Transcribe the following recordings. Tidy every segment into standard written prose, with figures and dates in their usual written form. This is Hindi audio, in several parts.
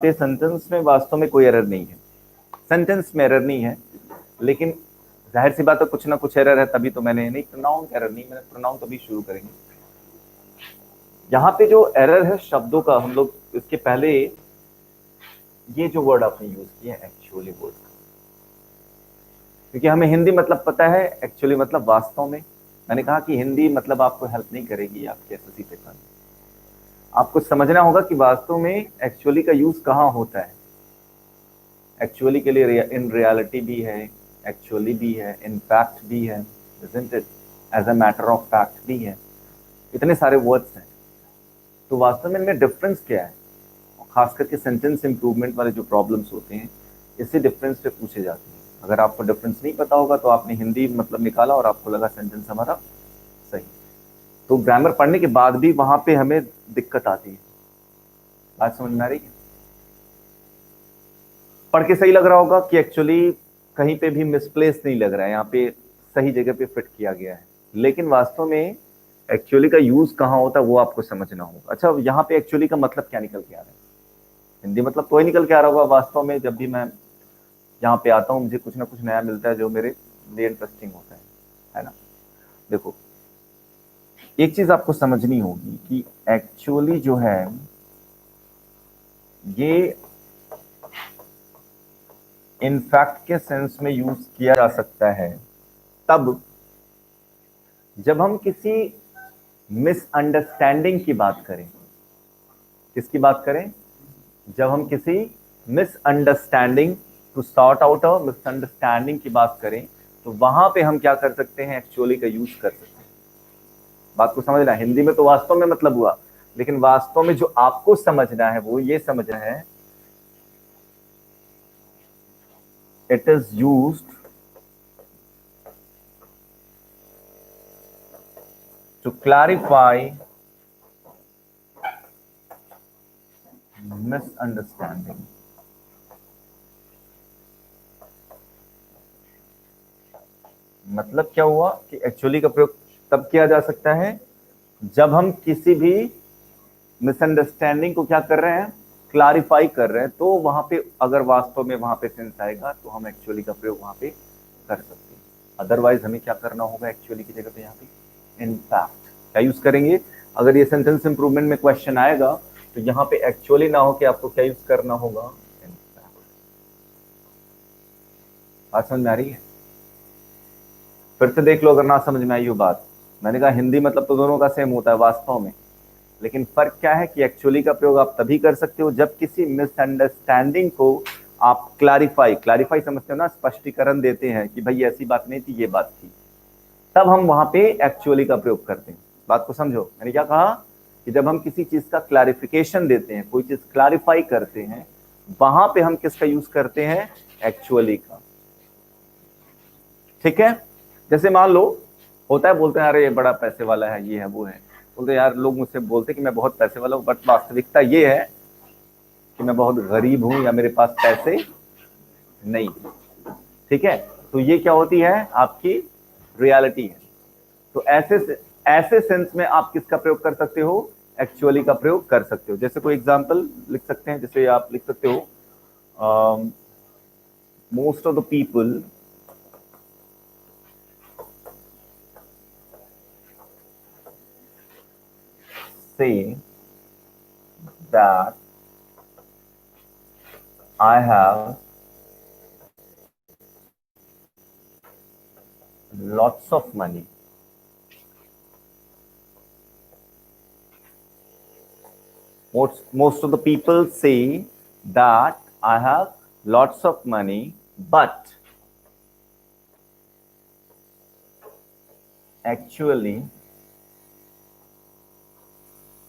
पे सेंटेंस में वास्तव में कोई एरर नहीं है, सेंटेंस में एरर नहीं है, लेकिन जाहिर सी बात है कुछ ना कुछ एरर है, तभी तो मैंने नहीं प्रोनाउन एरर नहीं, मैंने प्रोनाउन तभी शुरू करेंगे। यहाँ पे जो एरर है शब्दों का, हम लोग इसके पहले ये जो वर्ड आपने यूज किया एक्चुअली वर्ड, क्योंकि हमें हिंदी मतलब पता है, एक्चुअली मतलब वास्तव में। मैंने कहा कि हिंदी मतलब आपको हेल्प नहीं करेगी आपके एसएससी पेपर में। आपको समझना होगा कि वास्तव में एक्चुअली का यूज कहाँ होता है। एक्चुअली के लिए इन रियलिटी भी है, एक्चुअली भी है, इन फैक्ट भी है, isn't it, as a matter of fact भी है। इतने सारे वर्ड्स हैं, तो वास्तव में इनमें डिफरेंस क्या है। खास करके सेंटेंस इंप्रूवमेंट वाले जो प्रॉब्लम्स होते हैं, इससे डिफरेंस पे पूछे जाते हैं। अगर आपको डिफरेंस नहीं पता होगा तो आपने हिंदी मतलब निकाला और आपको लगा सेंटेंस हमारा सही, तो ग्रामर पढ़ने के बाद भी वहां पे हमें दिक्कत आती है। बात समझ में आ रही है? पढ़ के सही लग रहा होगा कि एक्चुअली कहीं पे भी मिसप्लेस नहीं लग रहा है, यहाँ पे सही जगह पे फिट किया गया है, लेकिन वास्तव में एक्चुअली का यूज कहाँ होता है वो आपको समझना होगा। अच्छा, यहाँ पे एक्चुअली का मतलब क्या निकल के आ रहा है? हिंदी मतलब तो ही निकल के आ रहा होगा। वास्तव में जब भी मैं यहाँ पे आता हूँ मुझे कुछ ना कुछ नया मिलता है जो मेरे लिए इंटरेस्टिंग होता है ना। देखो, एक चीज आपको समझनी होगी कि एक्चुअली जो है ये इनफैक्ट के सेंस में यूज किया जा सकता है तब जब हम किसी मिसअंडरस्टैंडिंग की बात करें। किसकी बात करें? जब हम किसी misunderstanding, to sort out a misunderstanding की बात करें, तो वहां पे हम क्या कर सकते हैं? एक्चुअली का यूज कर सकते हैं। बात को समझना, हिंदी में तो वास्तव में मतलब हुआ, लेकिन वास्तव में जो आपको समझना है वो ये समझना है, it is used to clarify misunderstanding. मतलब क्या हुआ कि एक्चुअली का प्रयोग तब किया जा सकता है जब हम किसी भी मिसअंडरस्टैंडिंग को क्या कर रहे हैं? क्लैरिफाई कर रहे हैं। तो वहां पे अगर वास्तव में वहां पे सेंस आएगा तो हम एक्चुअली का प्रयोग वहां पे कर सकते हैं। अदरवाइज हमें क्या करना होगा? एक्चुअली की जगह पे यहाँ पे इनफैक्ट क्या यूज करेंगे? अगर ये सेंटेंस इंप्रूवमेंट में क्वेश्चन आएगा तो यहाँ पे एक्चुअली ना हो कि आपको क्या यूज करना होगा? इनफैक्ट। बात समझ में आ रही है? फिर से देख लो अगर ना समझ में आई हो बात। मैंने कहा हिंदी मतलब तो दोनों का सेम होता है वास्तव में, लेकिन फर्क क्या है कि एक्चुअली का प्रयोग आप तभी कर सकते हो जब किसी मिसअंडरस्टैंडिंग को आप क्लैरिफाई, क्लैरिफाई समझते हो ना, स्पष्टीकरण देते हैं कि भाई ऐसी बात नहीं थी, ये बात थी, तब हम वहां पे एक्चुअली का प्रयोग करते हैं। बात को समझो, मैंने क्या कहा कि जब हम किसी चीज का क्लैरिफिकेशन देते हैं, कोई चीज क्लैरिफाई करते हैं, वहां पे हम किसका यूज करते हैं? एक्चुअली का। ठीक है? जैसे मान लो, होता है, बोलते हैं अरे ये बड़ा पैसे वाला है, ये है वो है। बोलते यार, लोग मुझसे बोलते कि मैं बहुत पैसे वाला हूं, बट वास्तविकता ये है कि मैं बहुत गरीब हूं या मेरे पास पैसे नहीं। ठीक है? तो ये क्या होती है? आपकी रियलिटी है। तो ऐसे सेंस में आप किसका प्रयोग कर सकते हो? एक्चुअली का प्रयोग कर सकते हो। जैसे कोई एग्जांपल लिख सकते हैं, जैसे आप लिख सकते हो most of the people say that I have lots of money. Most of the people say that I have lots of money, but actually,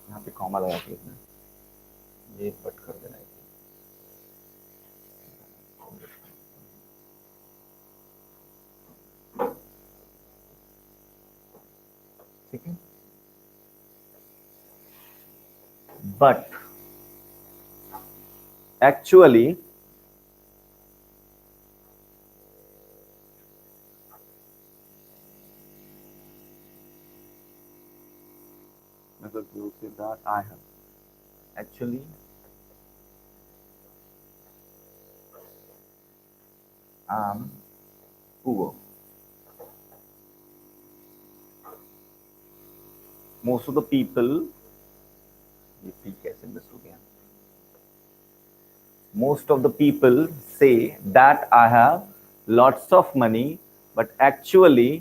यहाँ पे कॉमा लगा के ये बट कर देना है। ठीक है? बट एक्चुअली मतलब you say that I have actually I am poor. Most of the people, ये पी कैसे मिस हो गया, most of the people say that I have lots of money but actually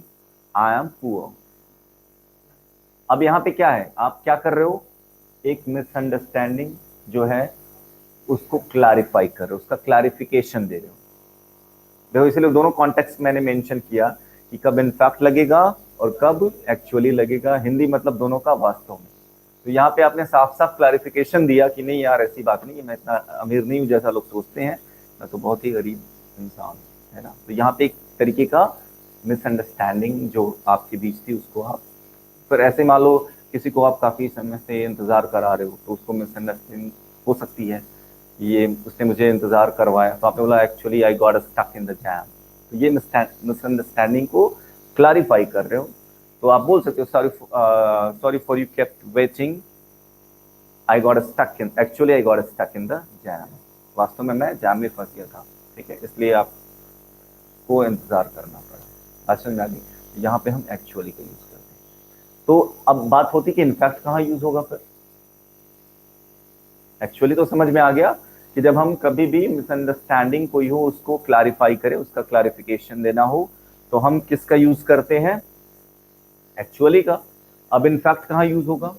I am poor। अब यहां पे क्या है, आप क्या कर रहे हो, एक मिसअंडरस्टैंडिंग जो है उसको क्लैरिफाई कर रहे हो, उसका क्लैरिफिकेशन दे रहे हो। देखो इसलिए दोनों कॉन्टेक्स्ट मैंने मेंशन किया कि कब इनफैक्ट लगेगा और कब एक्चुअली लगेगा, हिंदी मतलब दोनों का वास्तव में। तो यहाँ पे आपने साफ साफ क्लैरिफिकेशन दिया कि नहीं यार ऐसी बात नहीं है, मैं इतना अमीर नहीं हूँ जैसा लोग सोचते हैं, मैं तो बहुत ही गरीब इंसान हूँ, है ना। तो यहाँ पे एक तरीके का मिसअंडरस्टैंडिंग जो आपके बीच थी उसको आप फिर ऐसे मान लो, किसी को आप काफी समय से इंतजार करा रहे हो तो उसको मिसअंडरस्टैंडिंग हो सकती है, ये उसने मुझे इंतजार करवाया, तो आपने बोला actually I got stuck in the jam. तो ये मिसअंडरस्टैंडिंग को क्लैरिफाई कर रहे हो, तो आप बोल सकते हो sorry for you kept waiting, I got stuck in, actually I got stuck in the jam, वास्तव में मैं जैम में फंस गया था, ठीक है, इसलिए आपको इंतजार करना पड़ा। बात समझ में आ गई। यहाँ पे हम एक्चुअली का यूज करते हैं। तो अब बात होती कि इनफैक्ट कहाँ यूज होगा फिर। एक्चुअली तो समझ में आ गया कि जब हम कभी भी मिसअंडरस्टैंडिंग कोई हो उसको क्लैरिफाई करें, उसका क्लैरिफिकेशन देना हो, तो हम किसका यूज करते हैं, एक्चुअली का। अब इनफैक्ट कहाँ यूज होगा,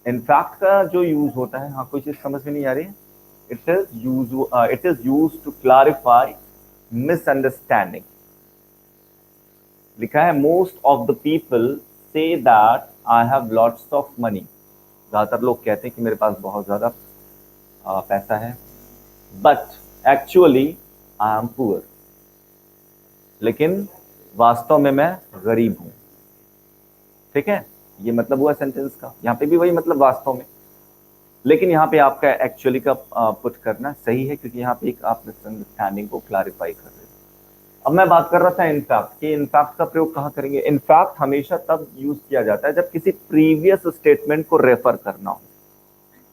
इनफैक्ट का जो यूज होता है, हाँ कोई चीज समझ में नहीं आ रही है, it is use to clarify misunderstanding. लिखा है most of the people say that I have lots of money. ज्यादातर लोग कहते हैं कि मेरे पास बहुत ज्यादा पैसा है, but actually I M poor, लेकिन वास्तव में मैं गरीब हूं। ठीक है, ये मतलब हुआ सेंटेंस का, यहां पे भी वही मतलब वास्तव में, लेकिन यहाँ पे आपका एक्चुअली का पुट करना सही है, क्योंकि यहाँ पे एक आप मिसअंडरस्टैंडिंग को क्लैरिफाई कर रहे हो। अब मैं बात कर रहा था इनफैक्ट कि इनफैक्ट का प्रयोग कहाँ करेंगे। इनफैक्ट हमेशा तब यूज किया जाता है जब किसी प्रीवियस स्टेटमेंट को रेफर करना हो।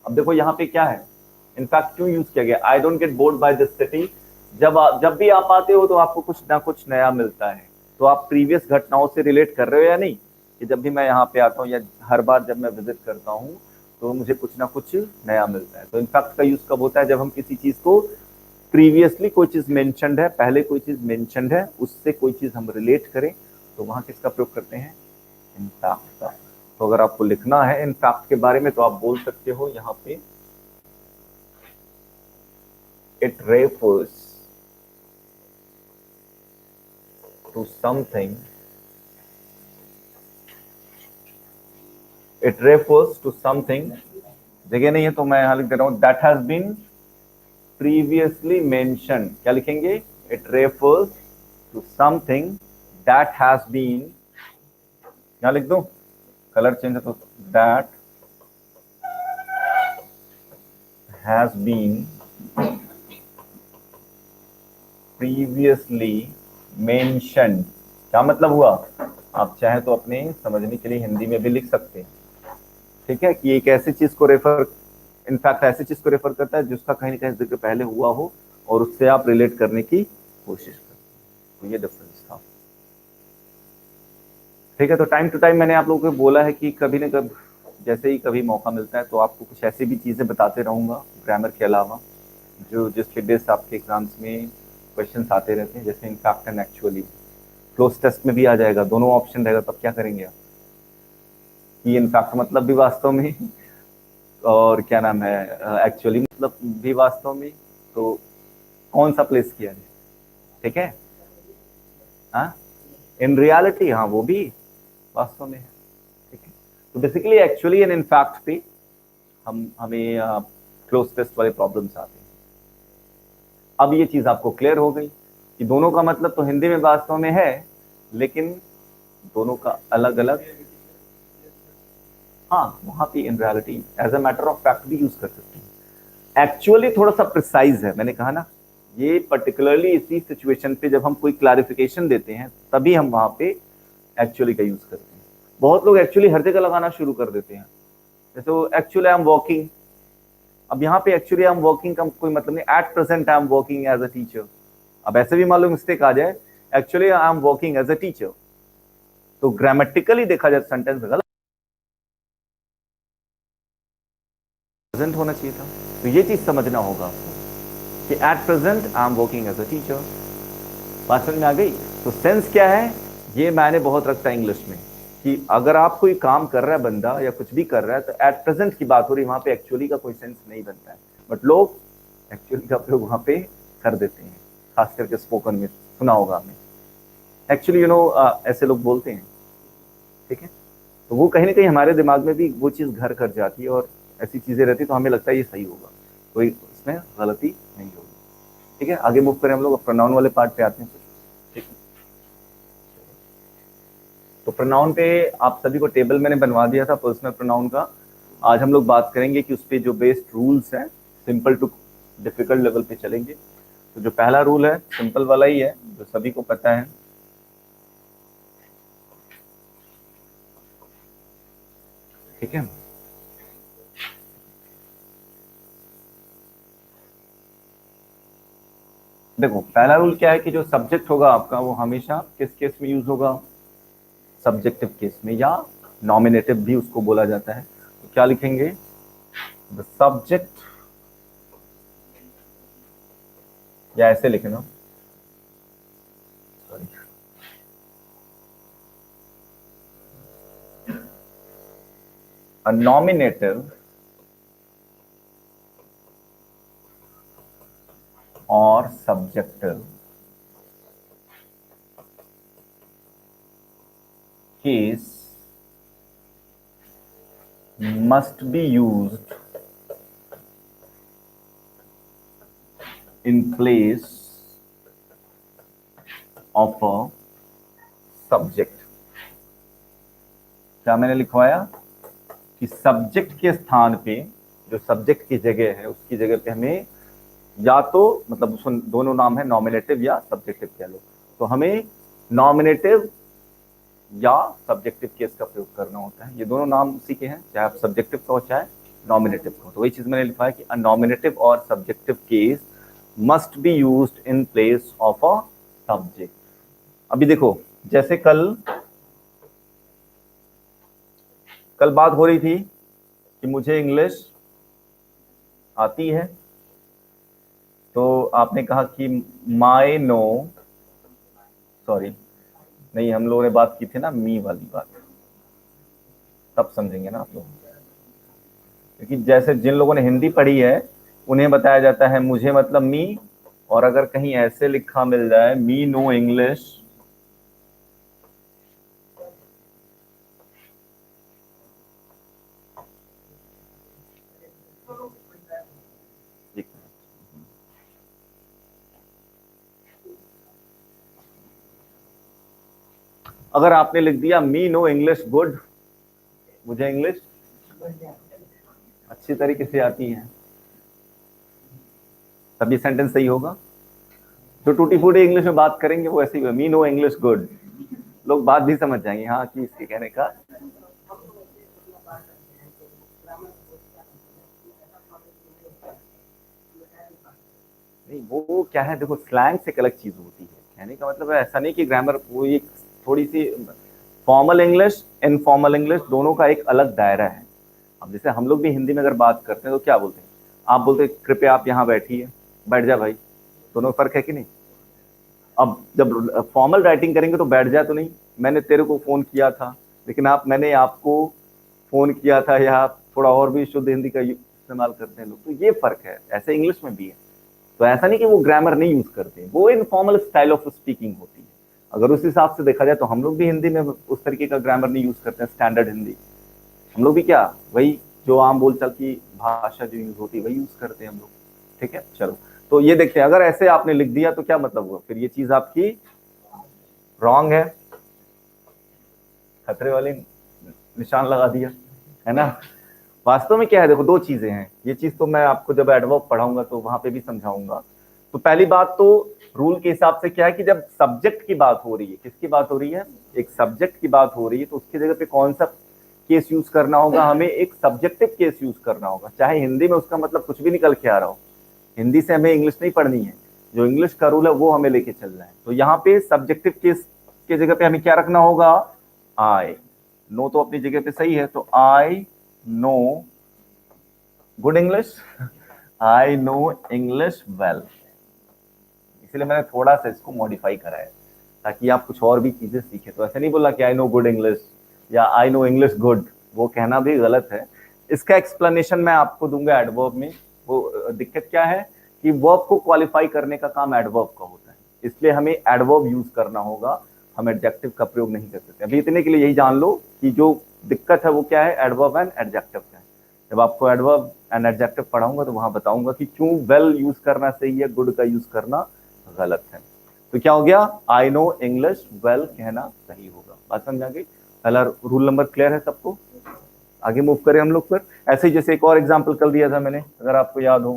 अब देखो यहाँ पे क्या है, इनफैक्ट क्यों यूज किया गया, I don't get bored by this city. जब भी आप आते हो तो आपको कुछ ना कुछ नया मिलता है, तो आप प्रीवियस घटनाओं से रिलेट कर रहे हो या नहीं, कि जब भी मैं यहाँ पे आता हूँ या हर बार जब मैं विजिट करता हूँ तो मुझे कुछ ना कुछ नया मिलता है। तो इनफैक्ट का यूज कब होता है, जब हम किसी चीज को प्रीवियसली कोई चीज मेंशनड है, पहले कोई चीज मेंशनड है, उससे कोई चीज हम रिलेट करें, तो वहां किसका प्रयोग करते हैं, इनफैक्ट का। तो अगर आपको लिखना है इनफैक्ट के बारे में तो आप बोल सकते हो यहाँ पे, it refers to something, it refers to something, जगह नहीं है तो मैं यहां लिख दे रहा हूं, that has been previously mention. क्या लिखेंगे, it refers to something that has been, यहां लिख दो, कलर चेंज है तो, that has been previously mention. क्या मतलब हुआ, आप चाहे तो अपने समझने के लिए हिंदी में भी लिख सकते हैं, ठीक है, कि एक ऐसी चीज को रेफर, इनफैक्ट ऐसी चीज को रेफर करता है जिसका कहीं ना कहीं जिक्र पहले हुआ हो और उससे आप रिलेट करने की कोशिश करते हैं। तो ये डिफरेंस था, ठीक है। तो टाइम टू टाइम मैंने आप लोगों को बोला है कि कभी ना कभी जैसे ही कभी मौका मिलता है तो आपको कुछ ऐसी भी चीजें बताते रहूंगा ग्रामर के अलावा, जो जिसके बेस्ड आपके एग्जाम्स में क्वेश्चंस आते रहते हैं, जैसे in fact and actually. Cloze test में भी आ जाएगा, दोनों ऑप्शन रहेगा, तब क्या करेंगे आप, कि इनफैक्ट मतलब भी वास्तव में और क्या नाम है एक्चुअली मतलब भी वास्तव में, तो कौन सा प्लेस किया है, ठीक है, हाँ इन रियलिटी, हाँ वो भी वास्तव में है, ठीक है। तो बेसिकली एक्चुअली एंड इनफैक्ट पे हमें क्लोज टेस्ट वाले प्रॉब्लम्स आते हैं। अब ये चीज आपको क्लियर हो गई कि दोनों का मतलब तो हिंदी में वास्तव में है, लेकिन दोनों का अलग अलग, हाँ वहां पे in reality as a matter of fact भी यूज कर सकते हैं। एक्चुअली थोड़ा सा प्रिसाइज है, मैंने कहा ना, ये पर्टिकुलरली इसी सिचुएशन पे जब हम कोई क्लैरिफिकेशन देते हैं तभी हम वहां पे एक्चुअली का यूज करते हैं। बहुत लोग एक्चुअली हर जगह लगाना शुरू कर देते हैं, जैसे एक्चुअली आई एम वर्किंग। अब यहाँ पे एक्चुअली आई एम वर्किंग का कोई मतलब नहीं, at present I am working as a teacher, अब ऐसे भी मान लो मिस्टेक आ जाए, actually I am working as a teacher, तो ग्रामेटिकली देखा जाए सेंटेंस गलत प्रेजेंट होना चाहिए था। तो ये चीज समझना होगा आपको कि at present I am working as a teacher. बात समझ में आ गई? तो सेंस क्या है, ये मैंने बहुत रखता है इंग्लिश में कि अगर आप कोई काम कर रहा है बंदा या कुछ भी कर रहा है तो एट प्रेजेंट की बात हो रही है, वहां पे एक्चुअली का कोई सेंस नहीं बनता है, बट लोग एक्चुअली का प्रयोग वहां पे कर देते हैं, खास करके स्पोकन में सुना होगा आपने। एक्चुअली ऐसे लोग बोलते हैं, ठीक है। तो वो कहीं ना कहीं हमारे दिमाग में भी वो चीज घर कर जाती है और ऐसी चीजें रहती, तो हमें लगता है ये सही होगा, कोई इसमें गलती नहीं होगी। ठीक है, आगे मूव करें हम लोग, प्रोनाउन वाले पार्ट पे आते हैं। ठीक है, तो प्रोनाउन पे आप सभी को टेबल मैंने बनवा दिया था पर्सनल प्रोनाउन का। आज हम लोग बात करेंगे कि उस पे जो बेस्ड रूल्स हैं, सिंपल टू डिफिकल्ट लेवल पे चलेंगे। तो जो पहला रूल है सिंपल वाला ही है, जो सभी को पता है। ठीक है, देखो पहला रूल क्या है कि जो सब्जेक्ट होगा आपका वो हमेशा किस केस में यूज होगा, सब्जेक्टिव केस में, या नॉमिनेटिव भी उसको बोला जाता है। तो क्या लिखेंगे, द सब्जेक्ट, या ऐसे लिखना, sorry, a nominative or subjective case must be used in place of a subject। क्या मैंने लिखवाया कि सब्जेक्ट के स्थान पे, जो सब्जेक्ट की जगह है उसकी जगह पे हमें या तो मतलब दोनों नाम है, नॉमिनेटिव या सब्जेक्टिव कह लो, तो हमें नॉमिनेटिव या सब्जेक्टिव केस का प्रयोग करना होता है। ये दोनों नाम उसी के हैं, चाहे आप सब्जेक्टिव का हो चाहे नॉमिनेटिव का हो। तो वही चीज मैंने लिखा है कि अ नॉमिनेटिव और subjective case must be used in place of a subject. अभी देखो, जैसे कल बात हो रही थी कि मुझे इंग्लिश आती है, तो आपने कहा कि माई नो, सॉरी नहीं, हम लोगों ने बात की थी ना मी वाली बात, तब समझेंगे ना आप लोग। क्योंकि जैसे जिन लोगों ने हिंदी पढ़ी है उन्हें बताया जाता है मुझे मतलब मी, और अगर कहीं ऐसे लिखा मिल जाए मी नो इंग्लिश, अगर आपने लिख दिया मी नो इंग्लिश गुड, मुझे इंग्लिश अच्छी तरीके से आती है, तब ये सेंटेंस सही होगा। जो टूटी फूटी इंग्लिश में बात करेंगे वो ऐसे ही, मी नो इंग्लिश गुड, लोग बात भी समझ जाएंगे हाँ कि इसके कहने का। नहीं वो क्या है, देखो स्लैंग से एक अलग चीज होती है, कहने का मतलब है ऐसा नहीं कि ग्रामर, वो एक थोड़ी सी फॉर्मल इंग्लिश इनफॉर्मल इंग्लिश दोनों का एक अलग दायरा है। अब जैसे हम लोग भी हिंदी में अगर बात करते हैं तो क्या बोलते हैं, आप बोलते हैं कृपया आप यहाँ बैठिए, बैठ जा भाई, दोनों में फर्क है कि नहीं। अब जब फॉर्मल राइटिंग करेंगे तो बैठ जाए तो नहीं, मैंने तेरे को फोन किया था, लेकिन मैंने आपको फोन किया था, या थोड़ा और भी शुद्ध हिंदी का इस्तेमाल करते हैं लोग, तो ये फर्क है। ऐसे इंग्लिश में भी है, तो ऐसा नहीं कि वो ग्रामर नहीं यूज करते, वो इनफॉर्मल स्टाइल ऑफ स्पीकिंग होती है। अगर उस हिसाब से देखा जाए तो हम लोग भी हिंदी में उस तरीके का ग्रामर नहीं यूज करते हैं, स्टैंडर्ड हिंदी। हम लोग भी क्या, वही जो आम बोलचाल की भाषा जो यूज होती है वही यूज करते हैं हम लोग। ठीक है, चलो तो ये देखते हैं, अगर ऐसे आपने लिख दिया तो क्या मतलब हुआ, फिर ये चीज आपकी रॉन्ग है, खतरे वाले निशान लगा दिया, है ना। वास्तव में क्या है, देखो दो चीजें हैं, ये चीज तो मैं आपको जब एडवर्ब पढ़ाऊंगा तो वहां पे भी समझाऊंगा। तो पहली बात तो रूल के हिसाब से क्या है कि जब सब्जेक्ट की बात हो रही है, किसकी बात हो रही है, एक सब्जेक्ट की बात हो रही है, तो उसकी जगह पे कौन सा केस यूज करना होगा, हमें एक सब्जेक्टिव केस यूज करना होगा, चाहे हिंदी में उसका मतलब कुछ भी निकल के आ रहा हो। हिंदी से हमें इंग्लिश नहीं पढ़नी है, जो इंग्लिश का रूल है वो हमें लेके चलना है। तो यहाँ पे सब्जेक्टिव केस के जगह पे हमें क्या रखना होगा, आई। नो तो अपनी जगह पे सही है, तो I know good English, I know English well. इसलिए मैंने थोड़ा सा इसको मॉडिफाई करा है ताकि आप कुछ और भी चीजें सीखें। तो ऐसे नहीं बोला कि आई नो गुड इंग्लिश या आई नो इंग्लिश गुड, वो कहना भी गलत है। इसका एक्सप्लेनेशन मैं आपको दूंगा एडवर्ब में। वो दिक्कत क्या है कि वर्ब को क्वालिफाई करने का काम एडवर्ब का होता है, इसलिए हमें एडवर्ब यूज करना होगा, हम एडजेक्टिव का प्रयोग नहीं कर सकते। अभी इतने के लिए यही जान लो कि जो दिक्कत है वो क्या है, एडवर्ब एंड एडजेक्टिव का है। जब आपको एडवर्ब एंड एडजेक्टिव पढ़ाऊंगा तो वहां बताऊंगा कि क्यों वेल यूज करना सही है, गुड का यूज करना गलत है। तो क्या हो गया, आई नो इंग्लिश वेल कहना सही होगा। बात समझ आ गई? पहला रूल नंबर क्लियर है सबको? आगे मूव करें हम लोग पर। ऐसे ही जैसे एक और एग्जांपल कर दिया था मैंने, अगर आपको याद हो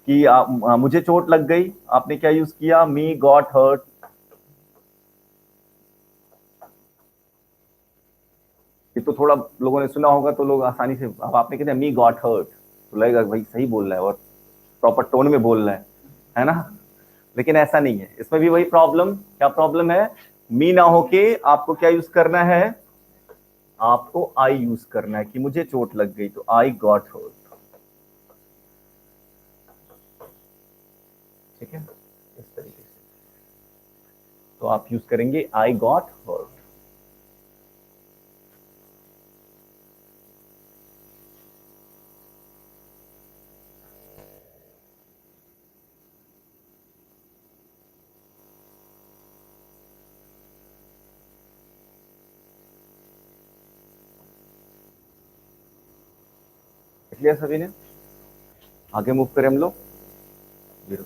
कि मुझे चोट लग गई, आपने क्या यूज किया, मी गॉट हर्ट। ये तो थोड़ा लोगों ने सुना होगा तो लोग आसानी से, अब आपने कह दिया मी गॉट हर्ट तो लगेगा भाई सही बोल रहा है और प्रॉपर टोन में बोल रहा है ना। लेकिन ऐसा नहीं है, इसमें भी वही प्रॉब्लम। क्या प्रॉब्लम है, मी ना होके आपको क्या यूज करना है, आपको आई यूज करना है कि मुझे चोट लग गई, तो आई गॉट हर्ट। ठीक है, इस तरीके से तो आप यूज करेंगे आई गॉट हर्ट। इसलिए सभी ने आगे मूव करें हम लोग। 0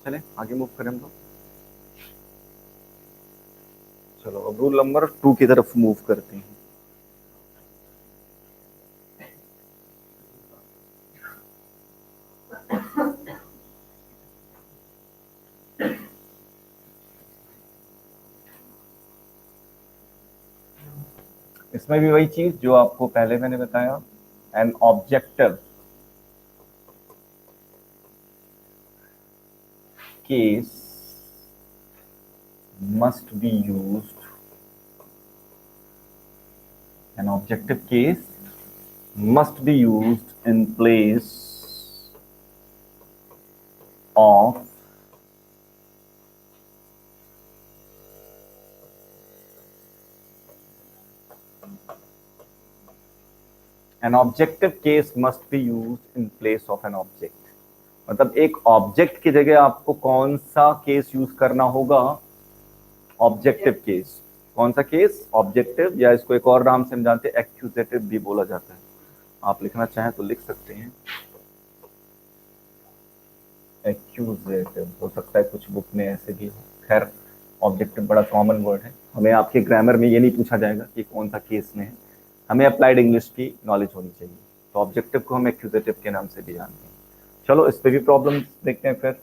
चले आगे मूव करें हम लोग। चलो अब रूल नंबर 2 की तरफ मूव करते हैं। इसमें भी वही चीज जो आपको पहले मैंने बताया, an objective case must be used, an objective case must be used in place of an objective case must be used in place of an object। मतलब एक ऑब्जेक्ट की जगह आपको कौन सा केस यूज करना होगा, ऑब्जेक्टिव केस। कौन सा केस, ऑब्जेक्टिव, या इसको एक और नाम से हम जानते हैं एक्यूजेटिव भी बोला जाता है। आप लिखना चाहें तो लिख सकते हैं, एक्यूजेटिव हो सकता है कुछ बुक में ऐसे भी हो। खैर ऑब्जेक्टिव बड़ा कॉमन वर्ड है, हमें आपके ग्रामर में ये नहीं पूछा जाएगा कि कौन सा केस में है, हमें अप्लाइड इंग्लिश की नॉलेज होनी चाहिए। तो ऑब्जेक्टिव को हम एक्यूजेटिव के नाम से भी जानते हैं। चलो इस पे भी प्रॉब्लम देखते हैं फिर।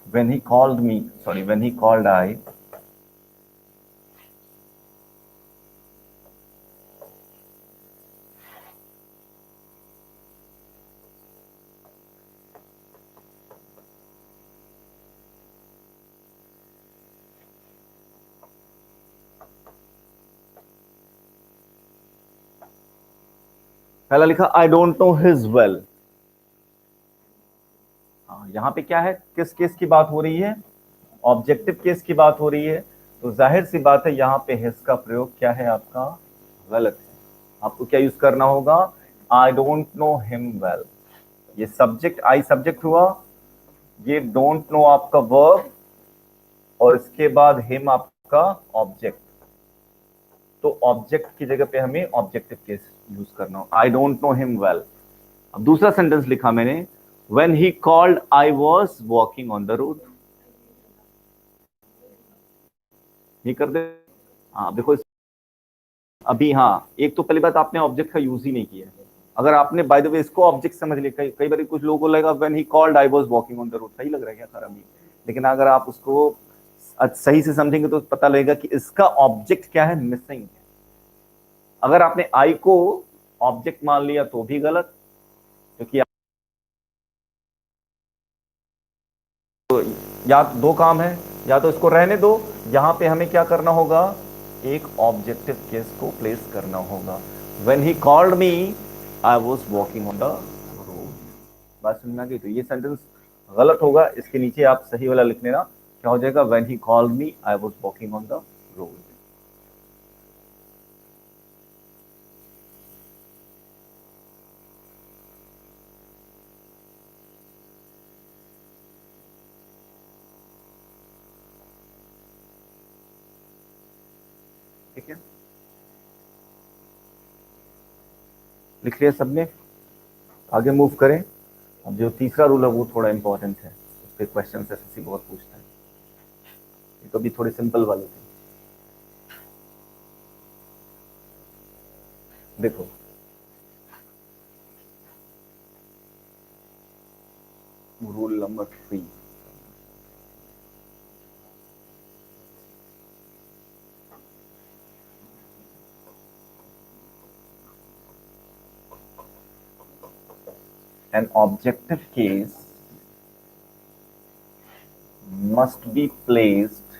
when he called me, sorry, when he called I, पहला लिखा I don't know his well. यहां पे क्या है, किस केस की बात हो रही है, ऑब्जेक्टिव केस की बात हो रही है, तो जाहिर सी बात है यहां पे हिज का प्रयोग क्या है आपका, गलत है। आपको क्या यूज करना होगा, I don't know him well. ये सब्जेक्ट, आई सब्जेक्ट हुआ, ये डोंट नो आपका वर्ब, और इसके बाद हिम आपका ऑब्जेक्ट। तो ऑब्जेक्ट की जगह पे हमें ऑब्जेक्टिव केस यूज करना हो, I don't know him well. अब दूसरा सेंटेंस लिखा मैंने, when he called I was walking on the road. ये कर दे। हाँ देखो अभी, हाँ एक तो पहली बात आपने ऑब्जेक्ट का यूज ही नहीं किया है। अगर आपने बाय द वे इसको ऑब्जेक्ट समझ लिया, कई बार कुछ लोगों को लगेगा when he called I was walking on the road, सही लग रहा है क्या खराब ही, लेकिन अगर आप उसको सही से समझेंगे तो पता लगेगा कि इसका ऑब्जेक्ट क्या है, मिसिंग है। अगर आपने आई को ऑब्जेक्ट मान लिया तो भी गलत, क्योंकि तो या दो काम है, या तो इसको रहने दो, यहां पे हमें क्या करना होगा, एक ऑब्जेक्टिव केस को प्लेस करना होगा। When he called me I was walking on the road. बात समझ में आ गई? तो ये सेंटेंस गलत होगा, इसके नीचे आप सही वाला लिख लेना, क्या हो जाएगा, when he called me I was walking on the road. ठीक है, लिख लिया सबने? आगे मूव करें। अब जो तीसरा रूल है वो थोड़ा इंपॉर्टेंट है, उस पर क्वेश्चन एसएससी बहुत पूछता है। ये तो भी थोड़े सिंपल वाले थे। देखो rule number 3, an objective case must be placed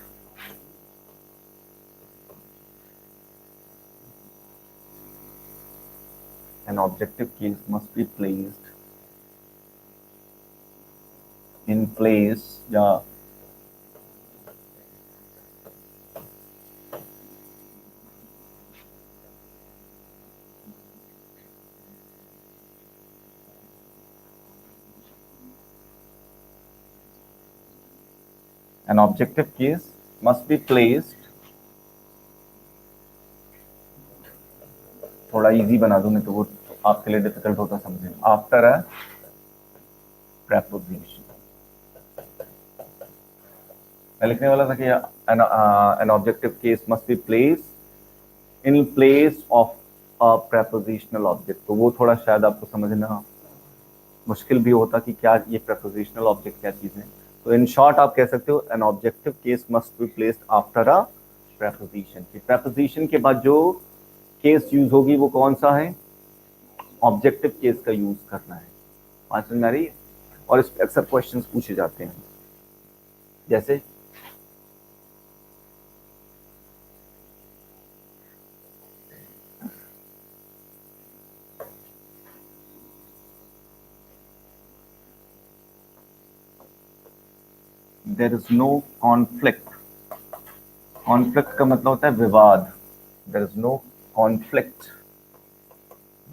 an objective case must be placed in place, yeah, an objective case must be placed, थोड़ा इजी बना दूं नहीं तो वो आपके लिए डिफिकल्ट होता समझें, आफ्टर अ preposition। मैं लिखने वाला था कि an objective case must be placed in place of a prepositional object, तो वो थोड़ा शायद आपको समझना मुश्किल भी होता कि क्या ये prepositional object क्या चीज है। तो इन शॉर्ट आप कह सकते हो an objective case must be placed after a preposition। कि preposition के बाद जो केस यूज होगी वो कौन सा है, ऑब्जेक्टिव केस का यूज करना है। बात समझ में आ रही है? और इस पे अक्सर क्वेश्चंस पूछे जाते हैं, जैसे there is no conflict. Conflict का मतलब होता है विवाद। There is no conflict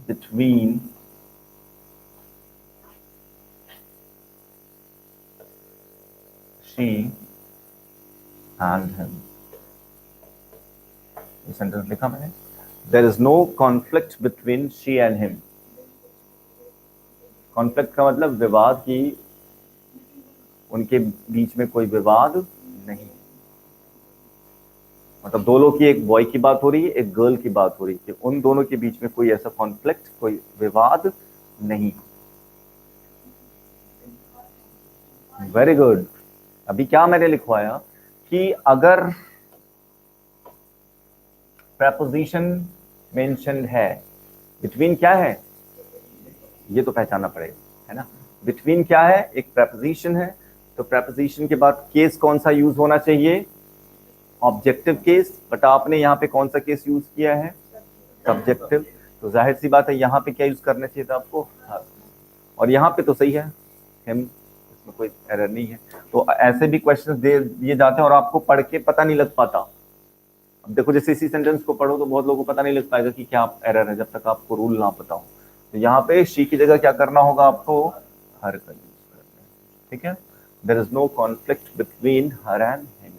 between she and him. ये सेंटेंस लिखा मैंने, there is no conflict between she and him. Conflict का मतलब विवाद, की उनके बीच में कोई विवाद नहीं, मतलब दोनों की, एक बॉय की बात हो रही है, एक गर्ल की बात हो रही है, उन दोनों के बीच में कोई ऐसा कॉन्फ्लिक्ट, कोई विवाद नहीं। Very good. अभी क्या मैंने लिखवाया कि अगर प्रपोजिशन मेंशन्ड है, बिटवीन क्या है, ये तो पहचानना पड़ेगा, है ना। बिटवीन क्या है, एक प्रपोजिशन है, तो प्रपोजिशन के बाद केस कौन सा यूज होना चाहिए, ऑब्जेक्टिव केस, बट आपने यहाँ पे कौन सा केस यूज किया है, सब्जेक्टिव। तो जाहिर सी बात है यहाँ पे क्या यूज करना चाहिए था आपको, हाँ। और यहाँ पे तो सही है हिम, इसमें कोई एरर नहीं है। तो ऐसे भी क्वेश्चन दे दिए जाते हैं और आपको पढ़ के पता नहीं लग पाता। अब देखो जैसे इसी सेंटेंस को पढ़ो तो बहुत लोगों को पता नहीं लग पाएगा कि क्या एरर है जब तक आपको रूल ना पता हो। तो यहाँ पे शी की जगह क्या करना होगा आपको, हर का यूज करना है, ठीक है। There is no conflict between her and him.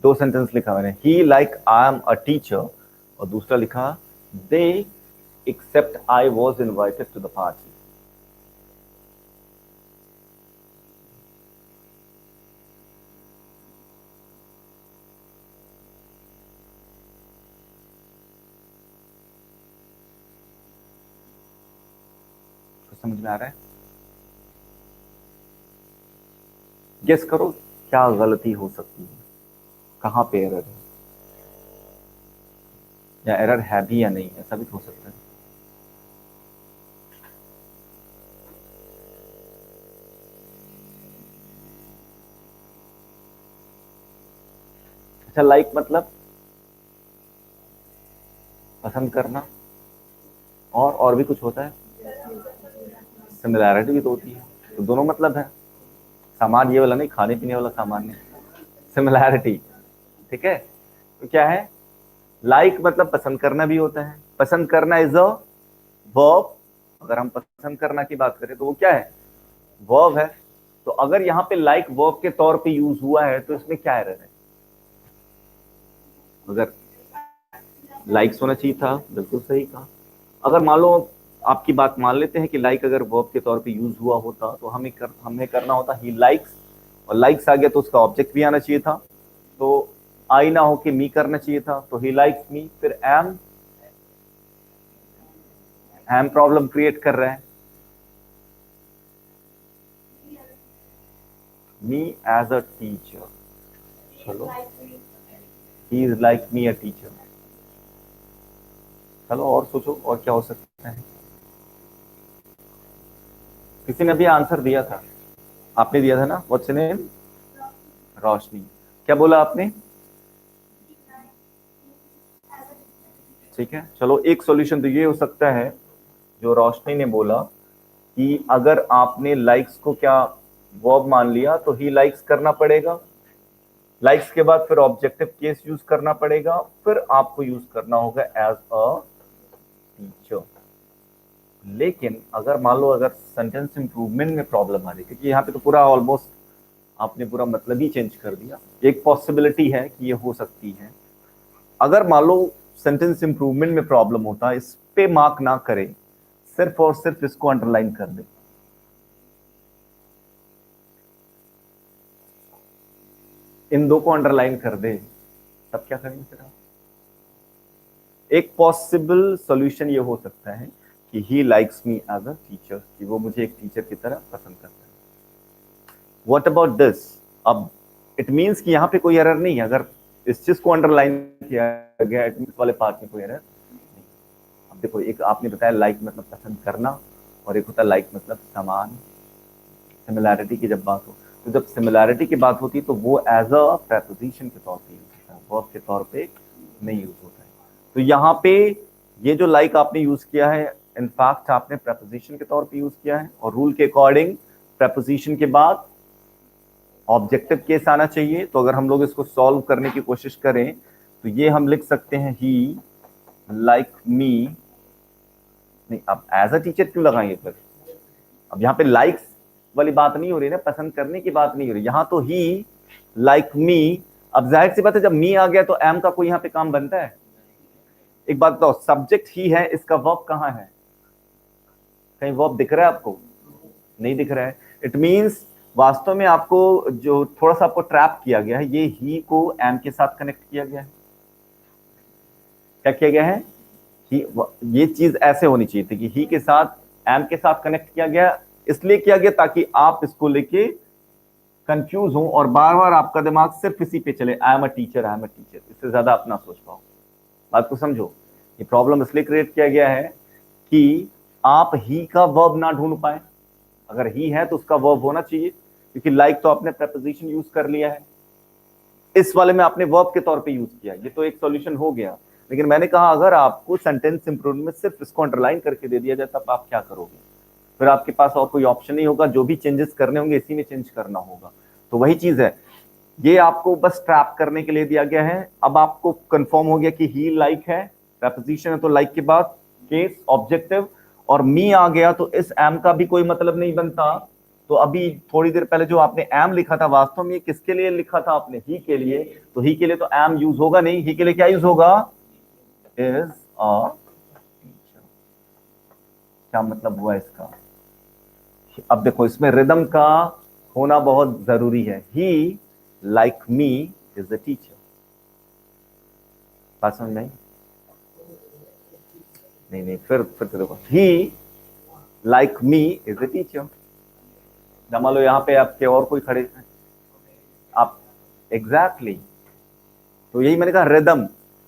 दो सेंटेंस लिखा मैंने, he like I am a teacher, और दूसरा लिखा they except I was invited to the party. समझ में आ रहा है, गेस करो क्या गलती हो सकती है, कहां पे एरर है, या एरर है भी या नहीं, ऐसा भी तो हो सकता है। अच्छा, लाइक मतलब पसंद करना, और भी कुछ होता है, सिमिलैरिटी भी तो होती है, तो दोनों मतलब है। सामान ये वाला नहीं, खाने पीने वाला सामान नहीं, सिमिलैरिटी, ठीक है। तो क्या है, लाइक मतलब पसंद करना भी होता है, पसंद करना इज अ वर्ब। अगर हम पसंद करना की बात करें तो वो क्या है, वर्ब है। तो अगर यहाँ पे लाइक वर्ब के तौर पे यूज हुआ है तो इसमें क्या एरर है, अगर लाइक्स होना चाहिए था, बिल्कुल सही कहा। अगर मान लो आपकी बात मान लेते हैं कि लाइक अगर वर्ब के तौर पे यूज हुआ होता तो हमें करना होता ही लाइक्स, और लाइक्स आ गया तो उसका ऑब्जेक्ट भी आना चाहिए था, तो आई ना हो के मी करना चाहिए था, तो ही लाइक्स मी, फिर एम प्रॉब्लम क्रिएट कर रहा है, मी एज अ टीचर, चलो he is like me a teacher. चलो और सोचो और क्या हो सकता है। किसी ने भी आंसर दिया था, आपने दिया था ना, व्हाट्स नेम, रोशनी। क्या बोला आपने, ठीक है। चलो एक सॉल्यूशन तो ये हो सकता है जो रोशनी ने बोला, कि अगर आपने लाइक्स को क्या वर्ब मान लिया तो ही लाइक्स करना पड़ेगा, लाइक्स के बाद फिर ऑब्जेक्टिव केस यूज करना पड़ेगा, फिर आपको यूज करना होगा एज अ टीचर। लेकिन अगर मान लो अगर सेंटेंस इंप्रूवमेंट में प्रॉब्लम आ रही है, क्योंकि यहाँ पे तो पूरा ऑलमोस्ट आपने पूरा मतलब ही चेंज कर दिया, एक पॉसिबिलिटी है कि ये हो सकती है। अगर मान लो सेंटेंस इंप्रूवमेंट में प्रॉब्लम होता है, इस पे मार्क ना करे, सिर्फ और सिर्फ इसको अंडरलाइन कर दे, इन दो को अंडरलाइन कर दे, तब क्या करेंगे फिर आप। एक पॉसिबल सॉल्यूशन ये हो सकता है कि he likes me as a teacher, कि वो मुझे एक टीचर की तरह पसंद करता है। व्हाट अबाउट दिस, अब इट मींस कि यहाँ पे कोई एरर नहीं है, अगर इस चीज को अंडरलाइन किया गया, इट मींस वाले पार्ट में कोई एरर नहीं। अब देखो एक आपने बताया लाइक मतलब पसंद करना, और एक होता है लाइक मतलब समान, सिमिलैरिटी की जब बात हो, तो जब सिमिलैरिटी की बात होती है तो वो एज अ प्रेपोजिशन के तौर पे यूज होता है, वर्ब के तौर पे नहीं यूज होता है। तो यहाँ पे ये जो लाइक आपने यूज किया है, इनफैक्ट आपने प्रेपोजिशन के तौर पे यूज किया है, और रूल के अकॉर्डिंग प्रेपोजिशन के बाद ऑब्जेक्टिव केस आना चाहिए। तो अगर हम लोग इसको सॉल्व करने की कोशिश करें तो ये हम लिख सकते हैं ही लाइक मी, नहीं अब एज अ टीचर क्यों लगाएंगे फिर, अब यहाँ पे लाइक्स वाली बात नहीं हो रही ना, पसंद करने की बात नहीं हो रही, यहाँ तो ही लाइक मी। अब जाहिर सी बात है जब मी आ गया तो एम का कोई यहाँ पे काम बनता है। एक बात बताओ, सब्जेक्ट ही है, इसका वर्ब कहाँ है, कहीं वर्ब दिख रहा है आपको, नहीं दिख रहा है। इट मींस वास्तव में आपको जो थोड़ा सा आपको ट्रैप किया गया है, ये ही को एम के साथ कनेक्ट किया गया है। क्या किया गया है कि ये चीज ऐसे होनी चाहिए थी कि ही के साथ एम के साथ कनेक्ट किया गया, इसलिए किया गया ताकि आप इसको लेके कंफ्यूज हो और बार बार आपका दिमाग सिर्फ इसी पे चले, आई am a teacher, I am a teacher, इससे ज्यादा आप ना सोच पाओ। बात को समझो, ये प्रॉब्लम इसलिए क्रिएट किया गया है कि आप ही का वर्ब ना ढूंढ पाए। अगर ही है तो उसका वर्ब होना चाहिए, क्योंकि लाइक तो आपने प्रेपोजिशन यूज कर लिया है, इस वाले में आपने वर्ब के तौर पे यूज किया, ये तो एक सॉल्यूशन हो गया। लेकिन मैंने कहा अगर आपको सेंटेंस इंप्रूवमेंट में सिर्फ इसको अंडरलाइन करके दे दिया जाए तब आप क्या करोगे, फिर आपके पास और कोई ऑप्शन नहीं होगा, जो भी चेंजेस करने होंगे इसी में चेंज करना होगा। तो वही चीज है, ये आपको बस ट्रैप करने के लिए दिया गया है। अब आपको कंफर्म हो गया कि ही लाइक है, प्रेपोजिशन है तो लाइक के बाद केस ऑब्जेक्टिव, और मी आ गया तो इस एम का भी कोई मतलब नहीं बनता। तो अभी थोड़ी देर पहले जो आपने एम लिखा था, वास्तव में किसके लिए लिखा था आपने, ही के लिए, तो ही के लिए तो एम यूज होगा नहीं, ही के लिए क्या यूज होगा, इज अ टीचर। क्या मतलब हुआ इसका, अब देखो इसमें रिदम का होना बहुत जरूरी है। He like me is a teacher, बात समझ में नहीं, फिर से देखो, he like me is a teacher. मान लो यहाँ पे आपके और कोई खड़े हैं, आप एग्जैक्टली तो यही मैंने कहा, रिदम,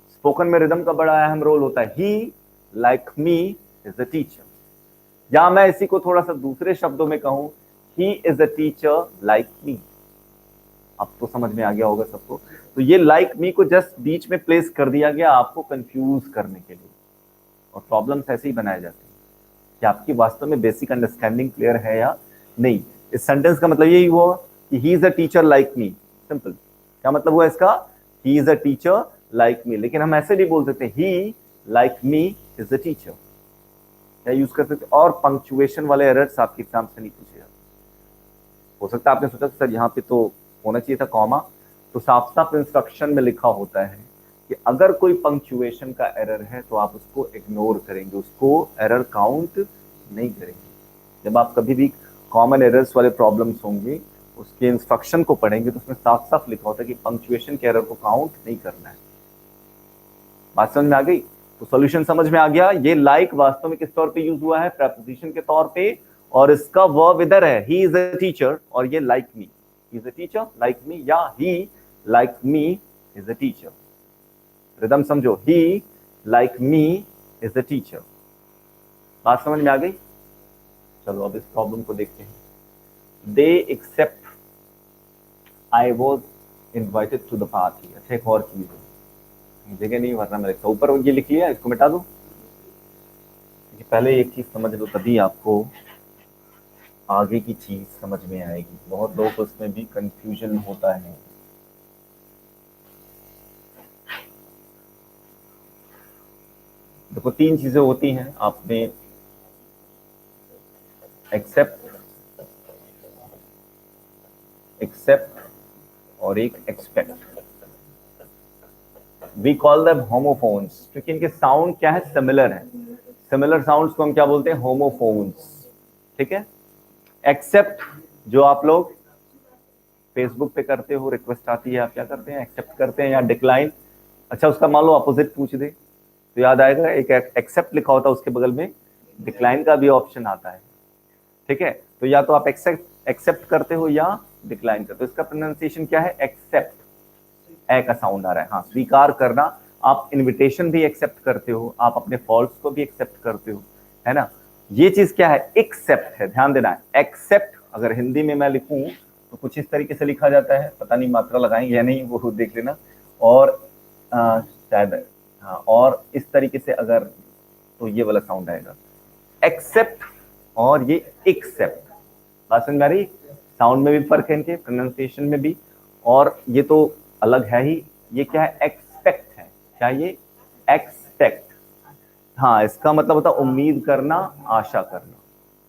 स्पोकन में रिदम का बड़ा अहम रोल होता है। He like me is a teacher, या मैं इसी को थोड़ा सा दूसरे शब्दों में कहूं, ही इज अ टीचर लाइक मी। अब तो समझ में आ गया होगा सबको। तो ये लाइक मी को जस्ट बीच में प्लेस कर दिया गया आपको कंफ्यूज करने के लिए, और प्रॉब्लम्स ऐसे ही बनाए जाते हैं कि आपकी वास्तव में बेसिक अंडरस्टैंडिंग क्लियर है या नहीं। इस सेंटेंस का मतलब यही हुआ कि he is a teacher like me, simple. क्या मतलब हुआ इसका, he is a teacher like me. लेकिन हम ऐसे भी बोल सकते हैं, he like me is a teacher, क्या यूज कर सकते। और पंक्चुएशन वाले एरर्स आपके एग्जाम से नहीं पूछे जाते। हो सकता है आपने सोचा सर यहाँ पे तो होना चाहिए था कॉमा, तो साफ साफ इंस्ट्रक्शन में लिखा होता है कि अगर कोई पंक्चुएशन का एरर है तो आप उसको इग्नोर करेंगे, उसको एरर काउंट नहीं करेंगे। जब आप कभी भी कॉमन एरर्स वाले प्रॉब्लम्स होंगे, उसके इंस्ट्रक्शन को पढ़ेंगे तो उसमें साफ साफ लिखा होता है कि पंक्चुएशन के एरर को काउंट नहीं करना है। बात समझ में आ गई, तो सॉल्यूशन समझ में आ गया। ये लाइक वास्तव में किस तौर पे यूज हुआ है, प्रेपोजिशन के तौर पे, और इसका वर्ब इधर है, ही इज अ टीचर, और ये like me, he is a teacher like me, या he like me is a teacher. Rhythm समझो, he like me is a teacher. बात समझ में आ गई। चलो अब इस प्रॉब्लम को देखते हैं। They except I was invited to the party. अच्छा एक और चीज है, जगह नहीं भरना, मैं लिखता ऊपर ये लिख लिया, इसको मिटा दो। पहले एक चीज समझ लो तभी आपको आगे की चीज समझ में आएगी। बहुत लोगों को इसमें भी कंफ्यूजन होता है। देखो तीन चीजें होती हैं, आपने एक्सेप्ट और एक expect. We call them homophones, क्योंकि इनके साउंड क्या है, सिमिलर है। सिमिलर साउंड्स को हम क्या बोलते हैं, होमोफोन्स। ठीक है। एक्सेप्ट जो आप लोग फेसबुक पे करते हो, रिक्वेस्ट आती है, आप क्या करते हैं, एक्सेप्ट करते हैं या डिक्लाइन। अच्छा उसका मान लो अपोजिट पूछ दे तो याद आएगा, एक एक्सेप्ट लिखा होता है उसके बगल में डिक्लाइन का भी ऑप्शन आता है। ठीक है, तो या तो आप एक्सेप्ट करते हो या डिक्लाइन करते हो। इसका प्रोनाउंसिएशन क्या है, एक्सेप्ट, ए का साउंड आ रहा है। हाँ, स्वीकार करना। आप इनविटेशन भी एक्सेप्ट करते हो, आप अपने फॉल्स को भी एक्सेप्ट करते हो, है ना। ये चीज क्या है, एक्सेप्ट है, ध्यान देना है। एक्सेप्ट अगर हिंदी में मैं लिखूं तो कुछ इस तरीके से लिखा जाता है, पता नहीं मात्रा लगाएंगे या नहीं, वो खुद देख लेना। और शायद हाँ, और इस तरीके से अगर, तो ये वाला साउंड आएगा एक्सेप्ट, और ये एक्सेप्ट। बात समझ में आ रही? साउंड में भी फर्क है, इनके प्रोनाउंसिएशन में भी। और ये तो अलग है ही। ये क्या है? एक्सपेक्ट है। क्या ये? एक्सपेक्ट। हाँ, इसका मतलब होता है उम्मीद करना, आशा करना।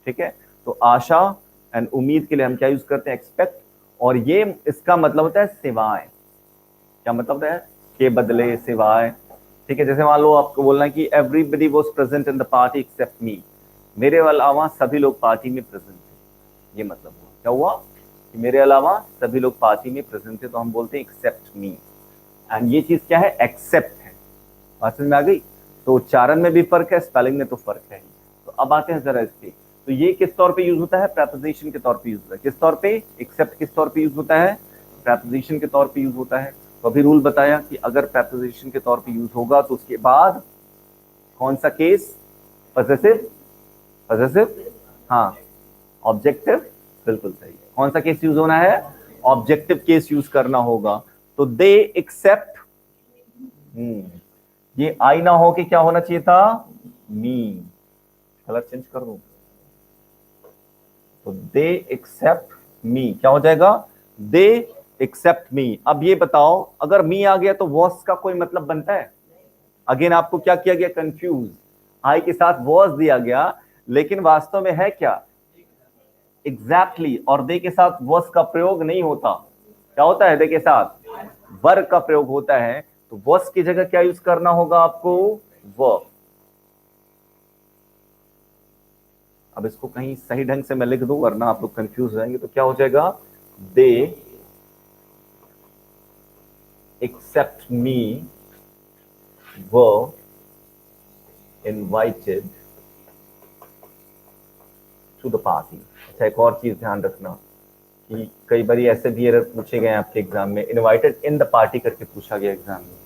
ठीक है, तो आशा एंड उम्मीद के लिए हम क्या यूज करते हैं? एक्सपेक्ट। और ये इसका मतलब होता है सिवाय। क्या मतलब होता है? के बदले, सिवाय। ठीक है, जैसे मान लो आपको बोलना है कि everybody was present in the party except me, मेरे अलावा सभी लोग पार्टी में प्रेजेंट थे। ये मतलब हुआ, क्या हुआ? कि मेरे अलावा सभी लोग पार्टी में प्रेजेंट थे, तो हम बोलते हैं एक्सेप्ट मी। एंड ये चीज क्या है? एक्सेप्ट है। बात समझ में आ गई? तो उच्चारण में भी फर्क है, स्पेलिंग में तो फर्क है ही। तो अब आते हैं जरा इस पे। तो ये किस तौर पे यूज होता है? प्रेपोजिशन के तौर पे यूज होता है। किस तौर पे? एक्सेप्ट किस तौर पे यूज होता है? प्रेपोजिशन के तौर पे यूज होता है। तो अभी रूल बताया कि अगर प्रेपोजिशन के तौर पे यूज होगा तो उसके बाद कौन सा केस? पॉसेसिव। पॉसेसिव, हाँ। ऑब्जेक्टिव, बिल्कुल सही। कौन सा केस यूज होना है? ऑब्जेक्टिव केस यूज करना होगा। तो दे एक्सेप्ट, ये आई ना हो के क्या होना चाहिए था? मी। कलर चेंज कर दूं? तो दे एक्सेप्ट मी क्या हो जाएगा? दे एक्सेप्ट मी। अब ये बताओ, अगर मी आ गया तो वॉस का कोई मतलब बनता है? अगेन आपको क्या किया गया? कंफ्यूज। आई के साथ वॉस दिया गया, लेकिन वास्तव में है क्या? एग्जैक्टली। और दे के साथ वॉस का प्रयोग नहीं होता। क्या होता है? दे के साथ वर्ब का प्रयोग होता है। तो वॉस की जगह क्या यूज करना होगा आपको? वर्ब। अब इसको कहीं सही ढंग से मैं लिख दूं, वरना आप लोग कंफ्यूज रहेंगे। तो क्या हो जाएगा? They except me were invited to the party. अच्छा, एक और चीज ध्यान रखना कि कई बार ऐसे भी एरर पूछे गए आपके एग्जाम में, इनवाइटेड इन द पार्टी करके पूछा गया एग्जाम में।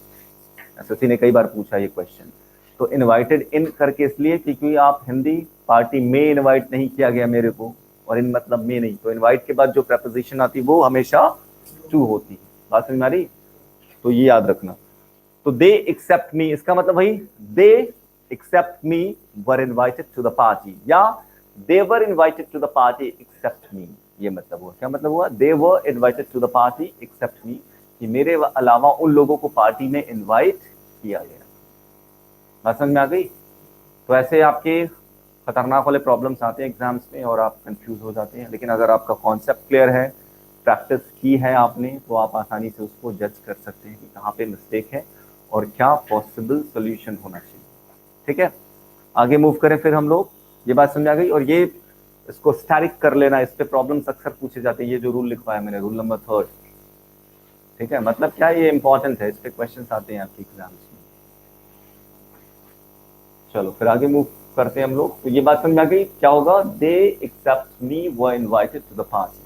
एसएससी ने कई बार पूछा ये क्वेश्चन। तो इनवाइटेड इन करके इसलिए क्योंकि आप हिंदी पार्टी में इनवाइट नहीं किया गया मेरे को, और इन मतलब में नहीं। तो इनवाइट के बाद जो प्रपोजिशन आती है वो हमेशा टू होती है। बात समझ में आ रही? तो ये याद रखना। तो दे एक्सेप्ट मी, इसका मतलब वही, they except me were invited to the party, या they were invited to the party except me. ये मतलब हुआ। क्या मतलब हुआ? They were invited to the party except me, कि मेरे अलावा उन लोगों को पार्टी में इनवाइट किया गया। बात समझ में आ गई? तो ऐसे आपके खतरनाक वाले प्रॉब्लम्स आते हैं एग्जाम्स में और आप कंफ्यूज हो जाते हैं। लेकिन अगर आपका कॉन्सेप्ट क्लियर है, प्रैक्टिस की है आपने, तो आप आसानी से उसको जज कर सकते हैं कि कहाँ पे मिस्टेक है और क्या पॉसिबल सोल्यूशन होना चाहिए। ठीक है, आगे मूव करें फिर हम लोग। ये बात समझ आ गई? और ये इसको स्टैटिक कर लेना, इस पे प्रॉब्लम्स अक्सर पूछे जाते हैं। ये जो रूल लिखवाया मैंने, रूल नंबर 3। ठीक है, मतलब क्या ये इंपॉर्टेंट है, इस पे क्वेश्चंस आते हैं आपके एग्जाम्स में। चलो फिर आगे मूव करते हैं हम लोग। तो ये बात समझ में आ गई? क्या होगा? They except me were invited to the party.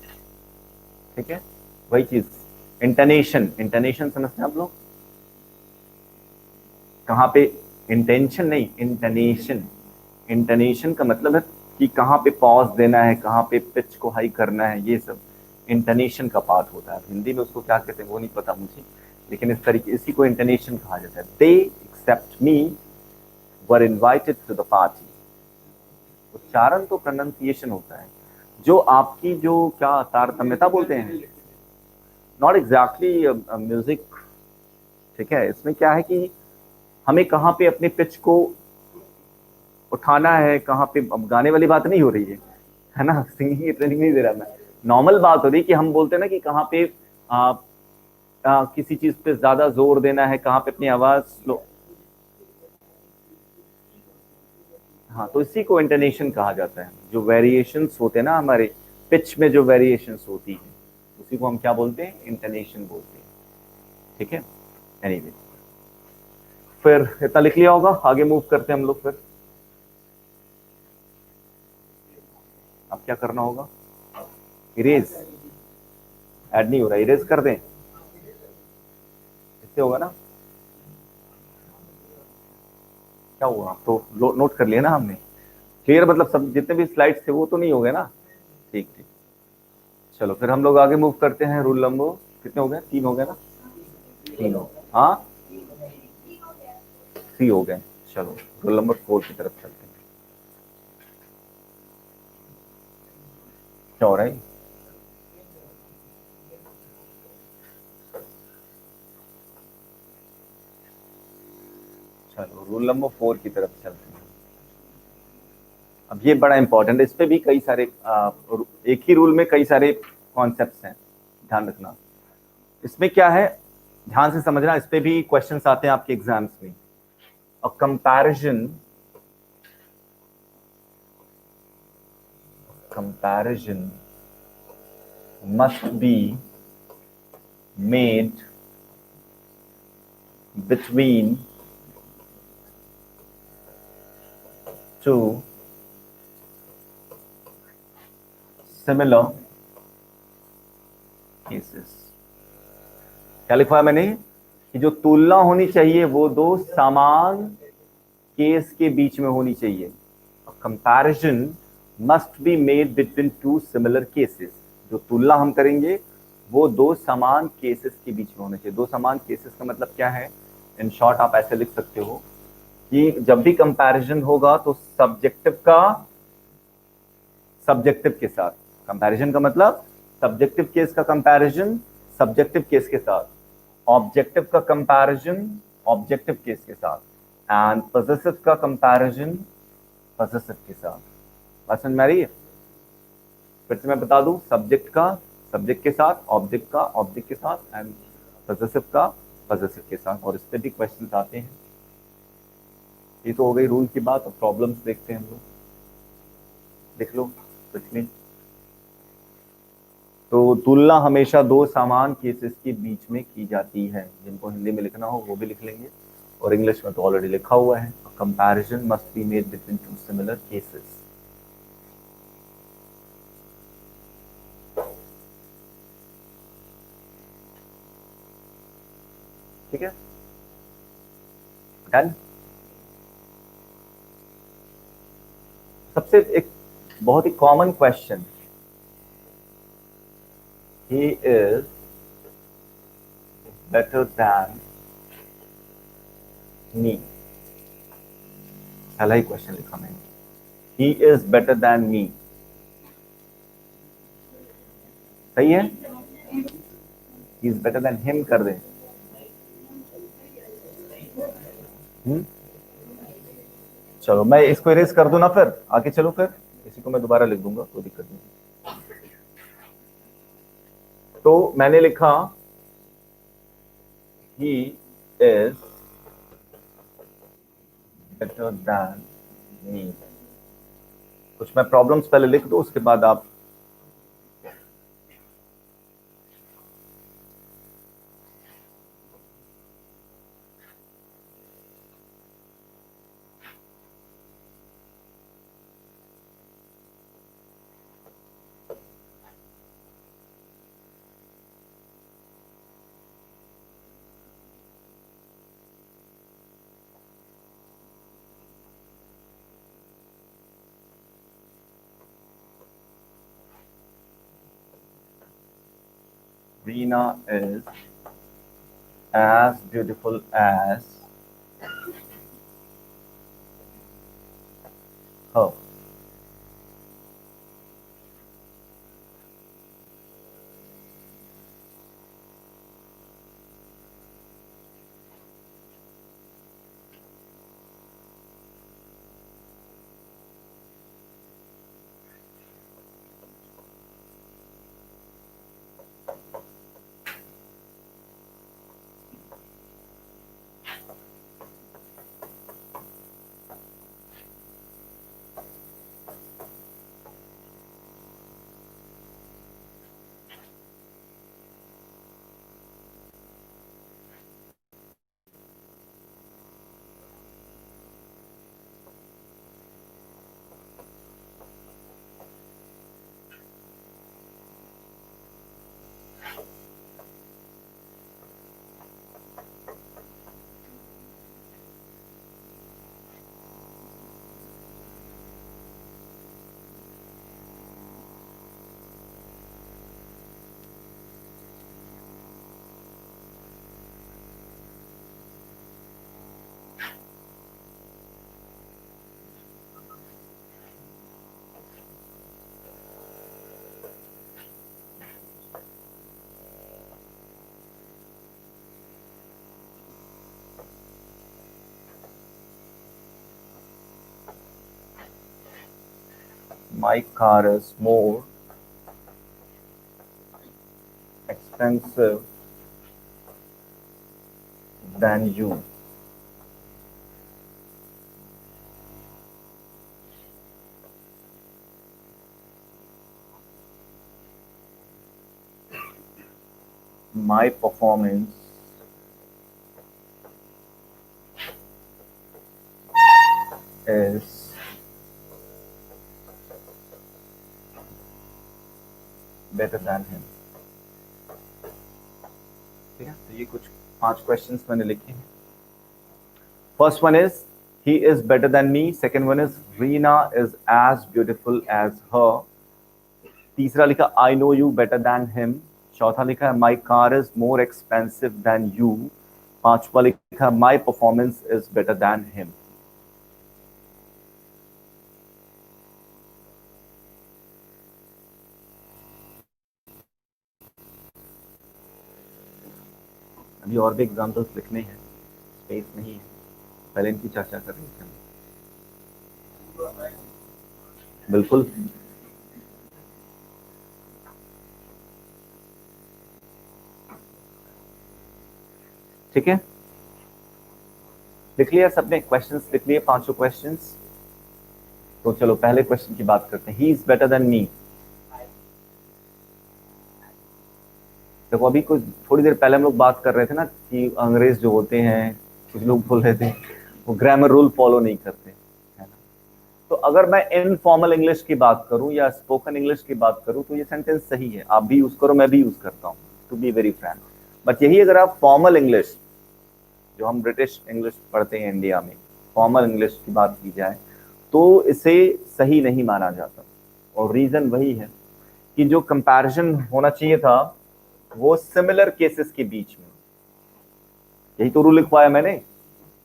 ठीक है, वही चीज। इंटनेशन, इंटनेशन समझते हैं आप लोग? कहाँ पे? इंटेंशन नहीं, इंटनेशन। इंटनेशन का मतलब है कि कहाँ पे पॉज देना है, कहाँ पे पिच को हाई करना है, ये सब इंटनेशन का पार्ट होता है। हिंदी में उसको क्या कहते हैं वो नहीं पता मुझे, लेकिन इस तरीके, इसी को इंटनेशन कहा जाता है। They except me were invited to the party. उच्चारण तो प्रोनाउंसिएशन होता है, जो आपकी जो क्या तारतम्यता बोलते हैं, नॉट एग्जैक्टली म्यूजिक। ठीक है, इसमें क्या है कि हमें कहाँ पे अपने पिच को उठाना है, कहाँ पे। अब गाने वाली बात नहीं हो रही है ना, सिंगिंग की ट्रेनिंग नहीं दे रहा मैं। नॉर्मल बात हो रही है कि हम बोलते हैं ना कि कहाँ पे किसी चीज पे ज्यादा जोर देना है, कहाँ पे अपनी आवाज स्लो। हाँ, तो इसी को इंटोनेशन कहा जाता है। जो वेरिएशंस होते हैं ना हमारे पिच में, जो वेरिएशंस होती है, उसी को हम क्या बोलते हैं? इंटोनेशन बोलते हैं। ठीक है, एनीवे, फिर इतना लिख लिया होगा, आगे मूव करते हैं हम लोग। फिर अब क्या करना होगा? इरेज। ऐड नहीं हो रहा, इरेज कर दें, इससे होगा ना? क्या हुआ? तो नोट कर लिया ना हमने। क्लियर, मतलब सब जितने भी स्लाइड्स थे वो तो नहीं हो गए ना? ठीक ठीक, चलो फिर हम लोग आगे मूव करते हैं। रूल नंबर कितने हो गए? 3 हो गए ना? 3 हो, हाँ 3 हो गए। चलो रूल नंबर 4 की तरफ चलते हैं। क्या हो रहा है? चलो रूल नंबर 4 की तरफ चलते हैं। अब ये बड़ा इंपॉर्टेंट है, इस पे भी कई सारे एक ही रूल में कई सारे कॉन्सेप्ट्स हैं, ध्यान रखना। इसमें क्या है, ध्यान से समझना, इस पे भी क्वेश्चंस आते हैं आपके एग्जाम्स में। A comparison must be made between two similar cases। क्या लिखा है मैंने कि जो तुलना होनी चाहिए वो दो समान केस के बीच में होनी चाहिए। Comparison must be made between two similar cases. जो तुलना हम करेंगे वो दो समान केसेस के बीच में होने चाहिए। दो समान केसेस का मतलब क्या है? इन शॉर्ट आप ऐसे लिख सकते हो कि जब भी कंपैरिजन होगा तो सब्जेक्टिव के साथ। कंपैरिजन का मतलब सब्जेक्टिव केस का कंपैरिजन सब्जेक्टिव केस के साथ, ऑब्जेक्टिव का कंपैरिजन ऑब्जेक्टिव केस के साथ, एंड पॉसेसिव का कंपैरिजन पॉसेसिव के साथ। बात समझ में आ रही है? फिर से मैं बता दूं, सब्जेक्ट का सब्जेक्ट के साथ, ऑब्जेक्ट का ऑब्जेक्ट के साथ, एंड पॉसेसिव का पॉसेसिव के साथ। और इस पे भी क्वेश्चन आते हैं। ये तो हो गई रूल की बात। अब प्रॉब्लम्स देखते हैं हम लोग। देख लो कुछ नहीं। तो तुलना हमेशा दो समान केसेस के बीच में की जाती है। जिनको हिंदी में लिखना हो वो भी लिख लेंगे, और इंग्लिश में तो ऑलरेडी लिखा हुआ है। Comparison must be made between two similar cases. ठीक है, डन। सबसे एक बहुत ही common question, he is better than me. पहला ही क्वेश्चन लिखा मैंने, he is better than me. सही है? He is better than him कर दें। चलो मैं इसको इरेज कर दूं ना, फिर आगे चलो। फिर इसी को मैं दोबारा लिख दूंगा, कोई दिक्कत नहीं। तो मैंने लिखा ही इज बेटर दैन मी। कुछ मैं प्रॉब्लम्स पहले लिख दूं, उसके बाद आप Veena is as beautiful as her। my car is more expensive than you. My performance is better than him. ठीक है, तो ये कुछ 5 क्वेश्चंस मैंने लिखे हैं. First one is he is better than me. Second one is Reena is as beautiful as her. तीसरा लिखा I know you better than him. चौथा लिखा है my car is more expensive than you. पांचवा लिखा my performance is better than him. अभी और भी एग्जाम्पल्स लिखने हैं, स्पेस नहीं है, पहले इनकी चर्चा कर रही थी. बिल्कुल. ठीक है, लिख लिया सबने, क्वेश्चंस लिख लिए, 500 क्वेश्चंस. तो चलो पहले क्वेश्चन की बात करते हैं. ही इज बेटर देन मी. देखो अभी कुछ थोड़ी देर पहले हम लोग बात कर रहे थे ना कि अंग्रेज जो होते हैं, कुछ लोग बोल रहे थे वो ग्रामर रूल फॉलो नहीं करते, है ना. तो अगर मैं इनफॉर्मल इंग्लिश की बात करूं या स्पोकन इंग्लिश की बात करूं तो ये सेंटेंस सही है. आप भी यूज करो, मैं भी यूज करता हूं, to be very frank. But यही अगर आप फॉर्मल इंग्लिश, जो हम ब्रिटिश इंग्लिश पढ़ते हैं इंडिया में, फॉर्मल इंग्लिश की बात की जाए तो इसे सही नहीं माना जाता. और रीजन वही है कि जो कंपैरिजन होना चाहिए था वो सिमिलर केसेस के बीच में, यही तो रूल लिखवाया मैंने.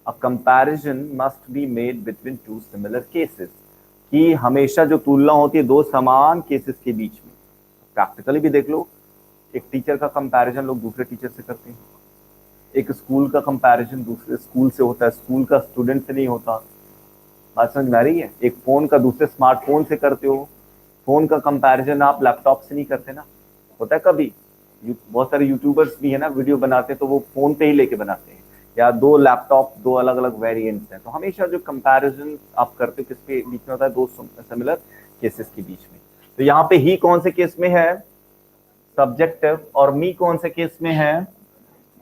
A comparison must be made between two similar cases, कि हमेशा जो तुलना होती है दो समान केसेस के बीच में. प्रैक्टिकली भी देख लो, एक टीचर का कंपैरिजन लोग दूसरे टीचर से करते हैं, एक स्कूल का कंपैरिजन दूसरे स्कूल से होता है, स्कूल का स्टूडेंट से नहीं होता. बात समझ में आ रही है. एक फोन का दूसरे स्मार्टफोन से करते हो, फोन का कंपैरिजन आप लैपटॉप से नहीं करते ना. होता है कभी, बहुत सारे यूट्यूबर्स भी है ना, वीडियो बनाते हैं तो वो फोन पे ही लेके बनाते हैं, या दो लैपटॉप, दो अलग अलग वेरिएंट्स हैं. तो हमेशा जो कंपैरिजन आप करते हो किसके बीच में होता है, दो सिमिलर केसेस के बीच में. तो यहाँ पे ही कौन से केस में है, सब्जेक्टिव, और मी कौन से केस में है,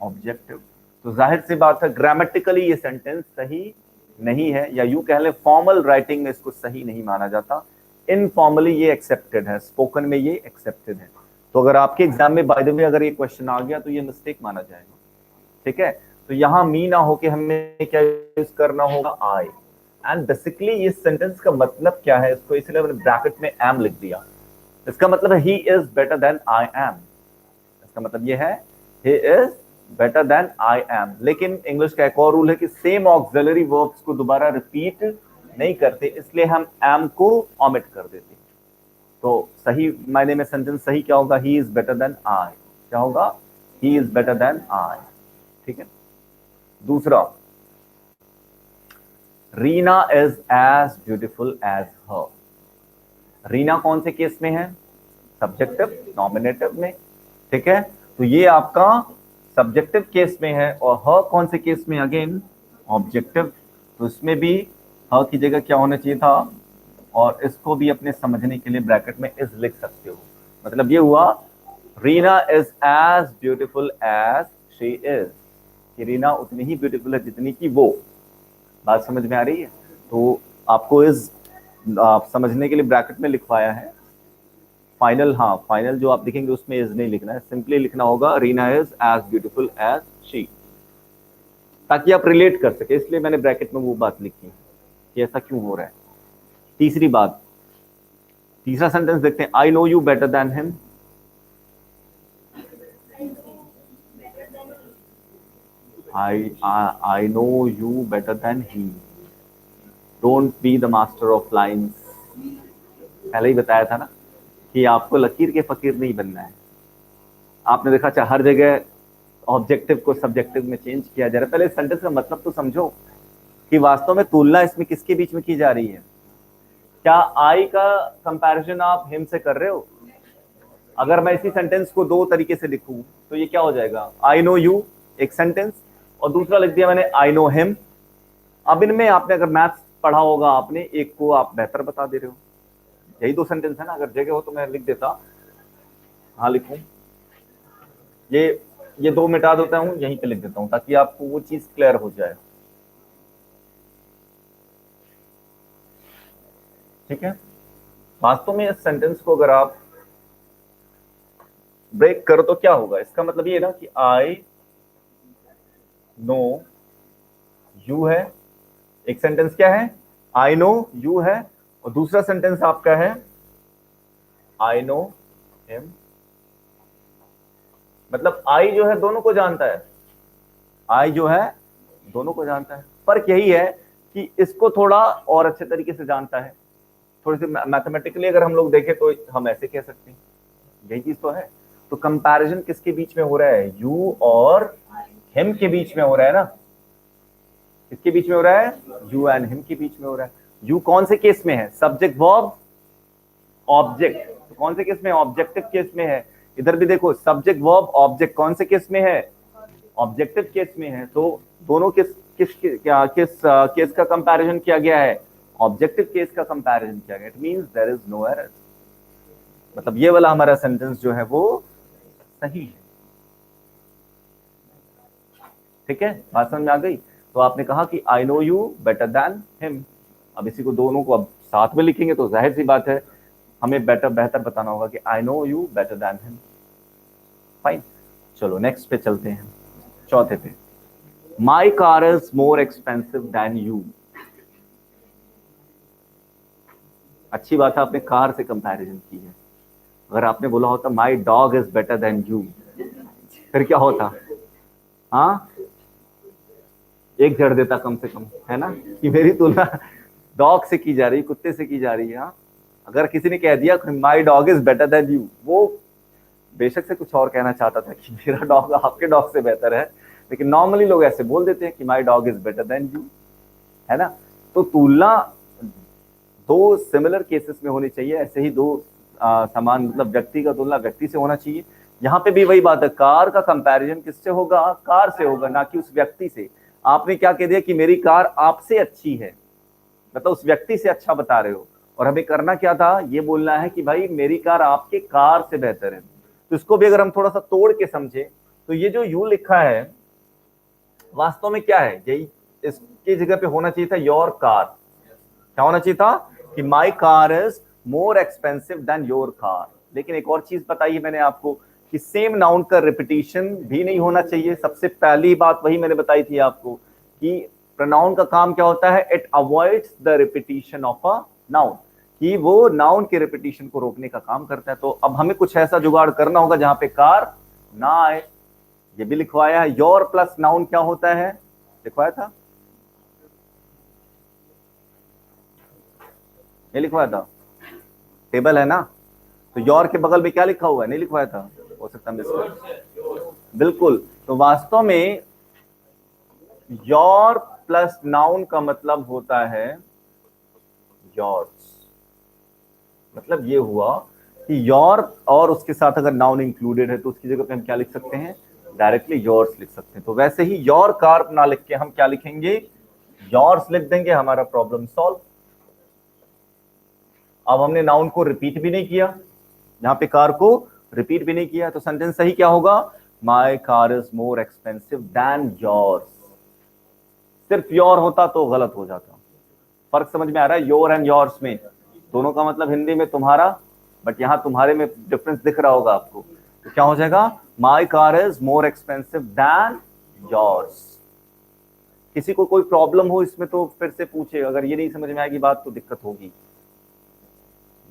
ऑब्जेक्टिव. तो जाहिर सी बात है ग्रामेटिकली ये सेंटेंस सही नहीं है, या यूं कह ले फॉर्मल राइटिंग में इसको सही नहीं माना जाता. इनफॉर्मली ये एक्सेप्टेड है, स्पोकन में ये एक्सेप्टेड है. तो अगर आपके एग्जाम में बाय द वे अगर ये क्वेश्चन आ गया तो ये मिस्टेक माना जाएगा. ठीक है, तो यहाँ मी ना होके हमें क्या यूज करना होगा, आई. एंड बेसिकली इस सेंटेंस का मतलब क्या है, इसको इसलिए मैंने ब्रैकेट में एम लिख दिया. इसका मतलब है he is better than I am. इसका मतलब ये है he is better than I am. लेकिन इंग्लिश का एक और रूल है कि सेम ऑक्सिलरी वर्ब्स को दोबारा रिपीट नहीं करते, इसलिए हम एम को ओमिट कर देते हैं. तो सही मायने में सेंटेंस सही क्या होगा, he is better than I. क्या होगा, he is better than I. ठीक है. दूसरा, Reena is as beautiful as her. Reena कौन से केस में है, सब्जेक्टिव, नॉमिनेटिव में. ठीक है, तो ये आपका सब्जेक्टिव केस में है. और हर कौन से केस में, अगेन ऑब्जेक्टिव. तो इसमें भी हर की जगह क्या होना चाहिए था, और इसको भी अपने समझने के लिए ब्रैकेट में इज लिख सकते हो. मतलब ये हुआ Reena is as beautiful as she is, कि रीना उतनी ही ब्यूटीफुल है जितनी की वो. बात समझ में आ रही है. तो आपको इज आप समझने के लिए ब्रैकेट में लिखवाया है. फाइनल, हाँ फाइनल जो आप लिखेंगे उसमें इज नहीं लिखना है, सिंपली लिखना होगा Reena is as beautiful as she, ताकि आप रिलेट कर सके. इसलिए मैंने ब्रैकेट में वो बात लिखी कि ऐसा क्यों हो रहा है. तीसरी बात, तीसरा सेंटेंस देखते हैं. I know you better than him. I know you better than he. Don't be the master of lines. पहले ही बताया था ना कि आपको लकीर के फकीर नहीं बनना है. आपने देखा चाहे हर जगह ऑब्जेक्टिव को सब्जेक्टिव में चेंज किया जा रहा है. पहले सेंटेंस का मतलब तो समझो कि वास्तव में तुलना इसमें किसके बीच में की जा रही है, क्या आई का कंपैरिजन आप हिम से कर रहे हो? अगर मैं इसी सेंटेंस को दो तरीके से लिखूं तो ये क्या हो जाएगा, आई नो यू एक सेंटेंस, और दूसरा लिख दिया मैंने आई नो हिम। अब इनमें आपने अगर मैथ्स पढ़ा होगा आपने, एक को आप बेहतर बता दे रहे हो। यही दो सेंटेंस है ना, अगर जगह हो तो मैं लिख देता। हाँ लिखूं, ये दो मिटा देता हूं, यहीं पे लिख देता हूं ताकि आपको वो चीज क्लियर हो जाए। ठीक है, वास्तव में इस सेंटेंस को अगर आप ब्रेक करो तो क्या होगा, इसका मतलब ये ना कि आई नो यू है, एक सेंटेंस क्या है, आई नो यू है, और दूसरा सेंटेंस आपका है आई नो हिम। मतलब आई जो है दोनों को जानता है, आई जो है दोनों को जानता है। फर्क यही है कि इसको थोड़ा और अच्छे तरीके से जानता है, थोड़ी सी मैथमेटिकली अगर हम लोग देखें तो हम ऐसे कह सकते हैं, यही चीज तो है। तो कंपैरिजन किसके बीच में हो रहा है, यू और हिम के बीच में हो रहा है ना। किसके बीच में हो रहा है, यू एंड हिम के बीच में हो रहा है। यू कौन से केस में है, सब्जेक्ट वर्ब ऑब्जेक्ट, तो कौन से केस में, ऑब्जेक्टिव केस में है। इधर भी देखो सब्जेक्ट वर्ब ऑब्जेक्ट कौन से केस में है, ऑब्जेक्टिव केस में है। तो दोनों किस किस क्या किस केस का कंपैरिजन किया गया है, ऑब्जेक्टिव केस का कंपैरिजन किया गया। It means there is no error, मतलब ये वाला हमारा सेंटेंस जो है वो सही है। ठीक है, बात समझ में आ गई। तो आपने कहा कि I know you better than him. अब इसी को दोनों को अब साथ में लिखेंगे तो जाहिर सी बात है हमें बेहतर बताना होगा कि I know you better than him. Fine, चलो नेक्स्ट पे चलते हैं, चौथे पे। My car is more expensive than you. अच्छी बात है आपने कार से कंपैरिजन की है। अगर आपने बोला होता my dog is better then you, फिर क्या होता, हाँ एक जड़ देता कम से कम, है ना, कि मेरी तुलना डॉग से की जा रही, कुत्ते से की जा रही है। हाँ, अगर किसी ने कह दिया my dog is better then you, वो बेशक से कुछ और कहना चाहता था कि मेरा डॉग आपके डॉग से बेहतर है, लेकिन नॉर्मली लोग ऐसे बोल देते हैं कि my dog is better then you, है ना। तो तुलना दो सिमिलर केसेस में होनी चाहिए, ऐसे ही दो समान, मतलब व्यक्ति का तुलना व्यक्ति से होना चाहिए। यहाँ पे भी वही बात है, कार का कंपैरिजन किससे होगा, कार से होगा, ना कि उस व्यक्ति से। आपने क्या कह दिया कि मेरी कार आपसे अच्छी है, मतलब उस व्यक्ति से अच्छा बता रहे हो, और हमें करना क्या था, ये बोलना है कि भाई मेरी कार आपके कार से बेहतर है। तो इसको भी अगर हम थोड़ा सा तोड़ के समझे तो ये जो यू लिखा है वास्तव में क्या है, यही इसकी जगह पे होना चाहिए था योर कार। क्या होना चाहिए था कि my car is more expensive than your car. लेकिन एक और चीज बताई मैंने आपको कि सेम नाउन का रिपीटिशन भी नहीं होना चाहिए। सबसे पहली बात वही मैंने बताई थी आपको कि प्रोनाउन का काम क्या होता है, it avoids the repetition of a noun, कि वो नाउन के रिपीटिशन को रोकने का काम करता है। तो अब हमें कुछ ऐसा जुगाड़ करना होगा जहां पे कार ना आए। ये भी लिखवाया है, योर प्लस नाउन क्या होता है, लिखवाया था, ये लिखवाया था, टेबल है ना। तो योर के बगल में क्या लिखा हुआ है, नहीं लिखवाया था, हो सकता है बिल्कुल। तो वास्तव में योर प्लस नाउन का मतलब होता है योर्स। मतलब ये हुआ कि योर और उसके साथ अगर नाउन इंक्लूडेड है तो उसकी जगह पे हम क्या लिख सकते हैं, डायरेक्टली योर्स लिख सकते हैं। तो वैसे ही योर कार ना लिख के हम क्या लिखेंगे, योर्स लिख देंगे, हमारा प्रॉब्लम सॉल्व। अब हमने नाउन को रिपीट भी नहीं किया, यहाँ पे कार को रिपीट भी नहीं किया, तो सेंटेंस सही क्या होगा, my car is more expensive than yours. सिर्फ योर होता तो गलत हो जाता। फर्क समझ में आ रहा है, योर एंड योर्स में दोनों का मतलब हिंदी में तुम्हारा, बट यहां तुम्हारे में डिफरेंस दिख रहा होगा आपको। तो क्या हो जाएगा, my car is more expensive than yours. किसी को कोई प्रॉब्लम हो इसमें तो फिर से पूछे, अगर ये नहीं समझ में आएगी बात तो दिक्कत होगी।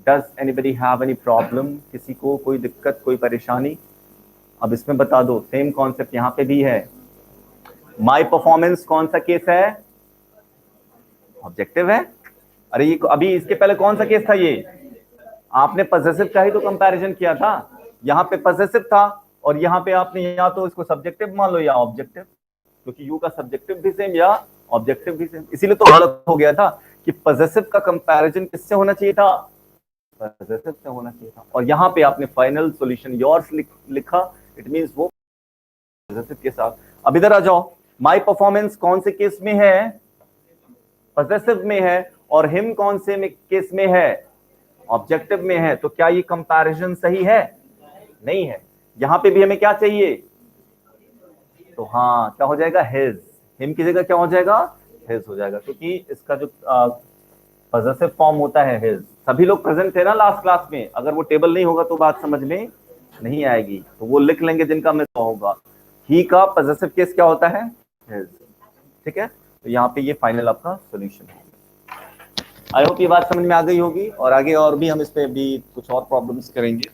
Does anybody have any problem, किसी को कोई दिक्कत कोई परेशानी, अब इसमें बता दो। सेम कॉन्सेप्ट यहाँ पे भी है। माई परफॉर्मेंस कौन सा केस है, ऑब्जेक्टिव है। अरे ये अभी इसके पहले कौन सा केस था, ये आपने पॉसेसिव का ही तो कंपैरिजन किया था। यहाँ पे पॉसेसिव था और यहाँ पे आपने या तो इसको सब्जेक्टिव मान लो या ऑब्जेक्टिव, क्योंकि यू का सब्जेक्टिव भी सेम या ऑब्जेक्टिव भी सेम, इसीलिए तो गलत हो गया था कि पॉजेसिव का कंपैरिजन किससे होना चाहिए था, पॉजेसिव से होना चाहिए था, और यहां पे आपने फाइनल सॉल्यूशन योर्स लिखा, इट मींस वो पॉजेसिव के साथ। अब इधर आ जाओ, माय परफॉर्मेंस कौन से केस में है, पॉजेसिव में है, और हिम कौन से में केस में है, ऑब्जेक्टिव में है। तो क्या ये कंपैरिजन सही है, नहीं है। यहां पे भी हमें क्या चाहिए, तो हाँ क्या हो जाएगा, हिज, हिम की जगह क्या हो जाएगा, हिज हो जाएगा, क्योंकि इसका जो पॉजेसिव फॉर्म होता है हिज। सभी लोग प्रेजेंट थे ना लास्ट क्लास में, अगर वो टेबल नहीं होगा तो बात समझ में नहीं आएगी, तो वो लिख लेंगे जिनका मिस होगा। ही का पॉजेसिव केस क्या होता है, हिज। ठीक है, तो यहाँ पे ये फाइनल आपका सोल्यूशन है। आई होप ये बात समझ में आ गई होगी, और आगे और भी हम इस पे भी कुछ और प्रॉब्लम्स करेंगे।